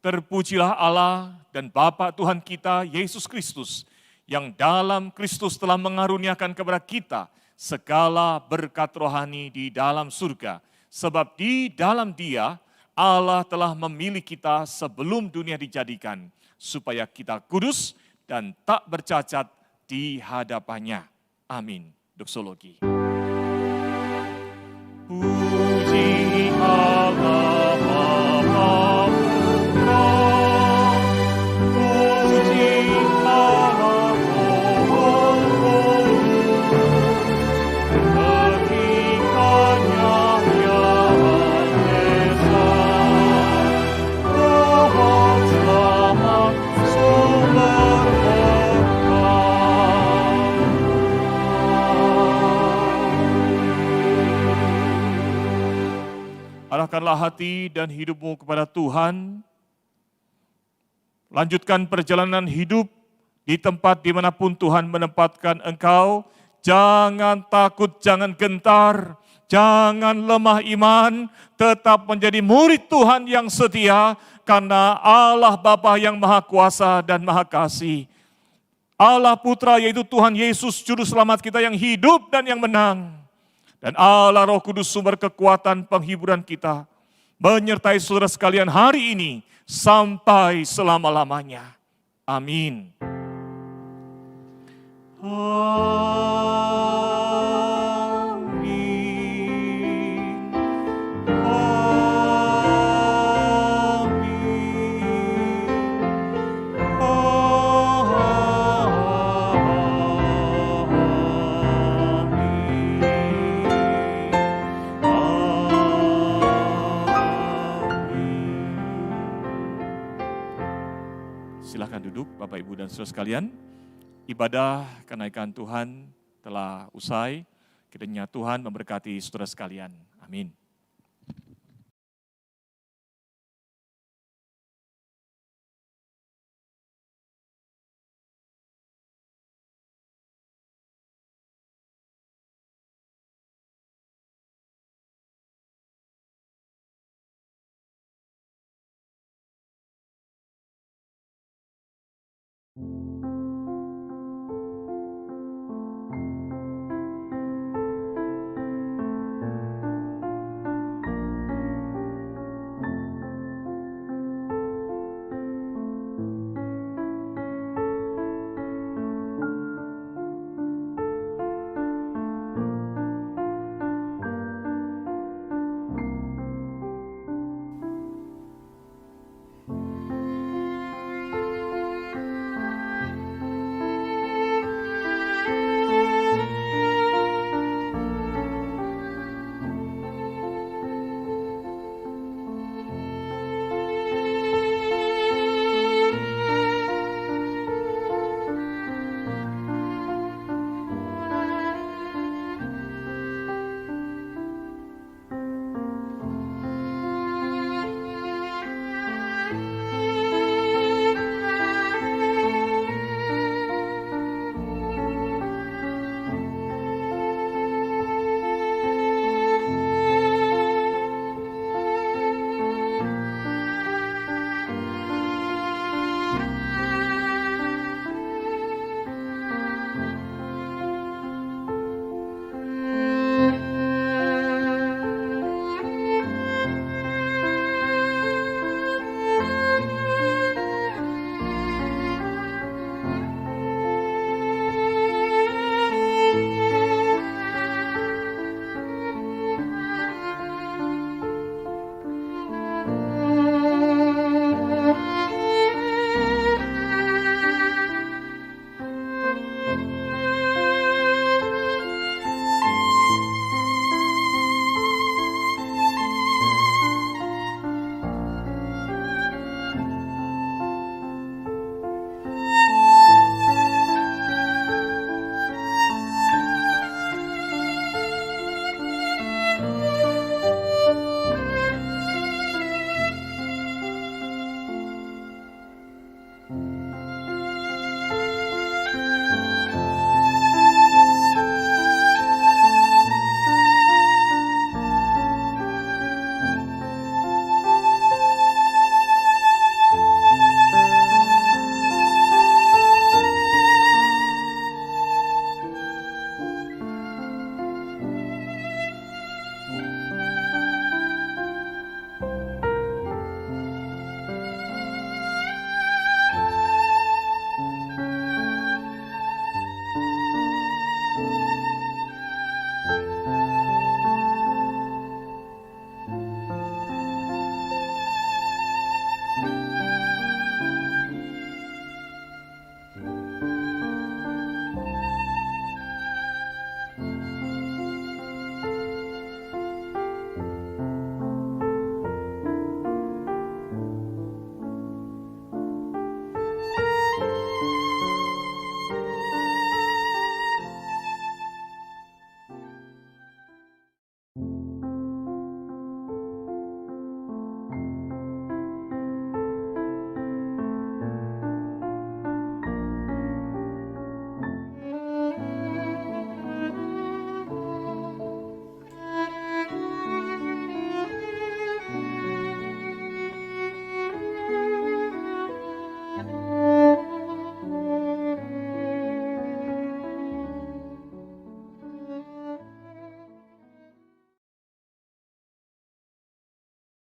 S4: Terpujilah Allah dan Bapa Tuhan kita, Yesus Kristus, yang dalam Kristus telah mengaruniakan kepada kita segala berkat rohani di dalam surga. Sebab di dalam Dia, Allah telah memilih kita sebelum dunia dijadikan, supaya kita kudus dan tak bercacat di hadapannya. Amin. Doksologi. Puji Allah Bapa buka hati dan hidupmu kepada Tuhan. Lanjutkan perjalanan hidup di tempat dimanapun Tuhan menempatkan engkau. Jangan takut, jangan gentar, jangan lemah iman, tetap menjadi murid Tuhan yang setia, karena Allah Bapa yang Maha Kuasa dan Maha Kasih, Allah Putra yaitu Tuhan Yesus Juru Selamat kita yang hidup dan yang menang, dan Allah Roh Kudus sumber kekuatan penghiburan kita, menyertai saudara sekalian hari ini sampai selama-lamanya. Amin. Amin. Silakan duduk Bapak Ibu dan saudara sekalian. Ibadah kenaikan Tuhan telah usai. Kiranya Tuhan memberkati saudara sekalian. Amin.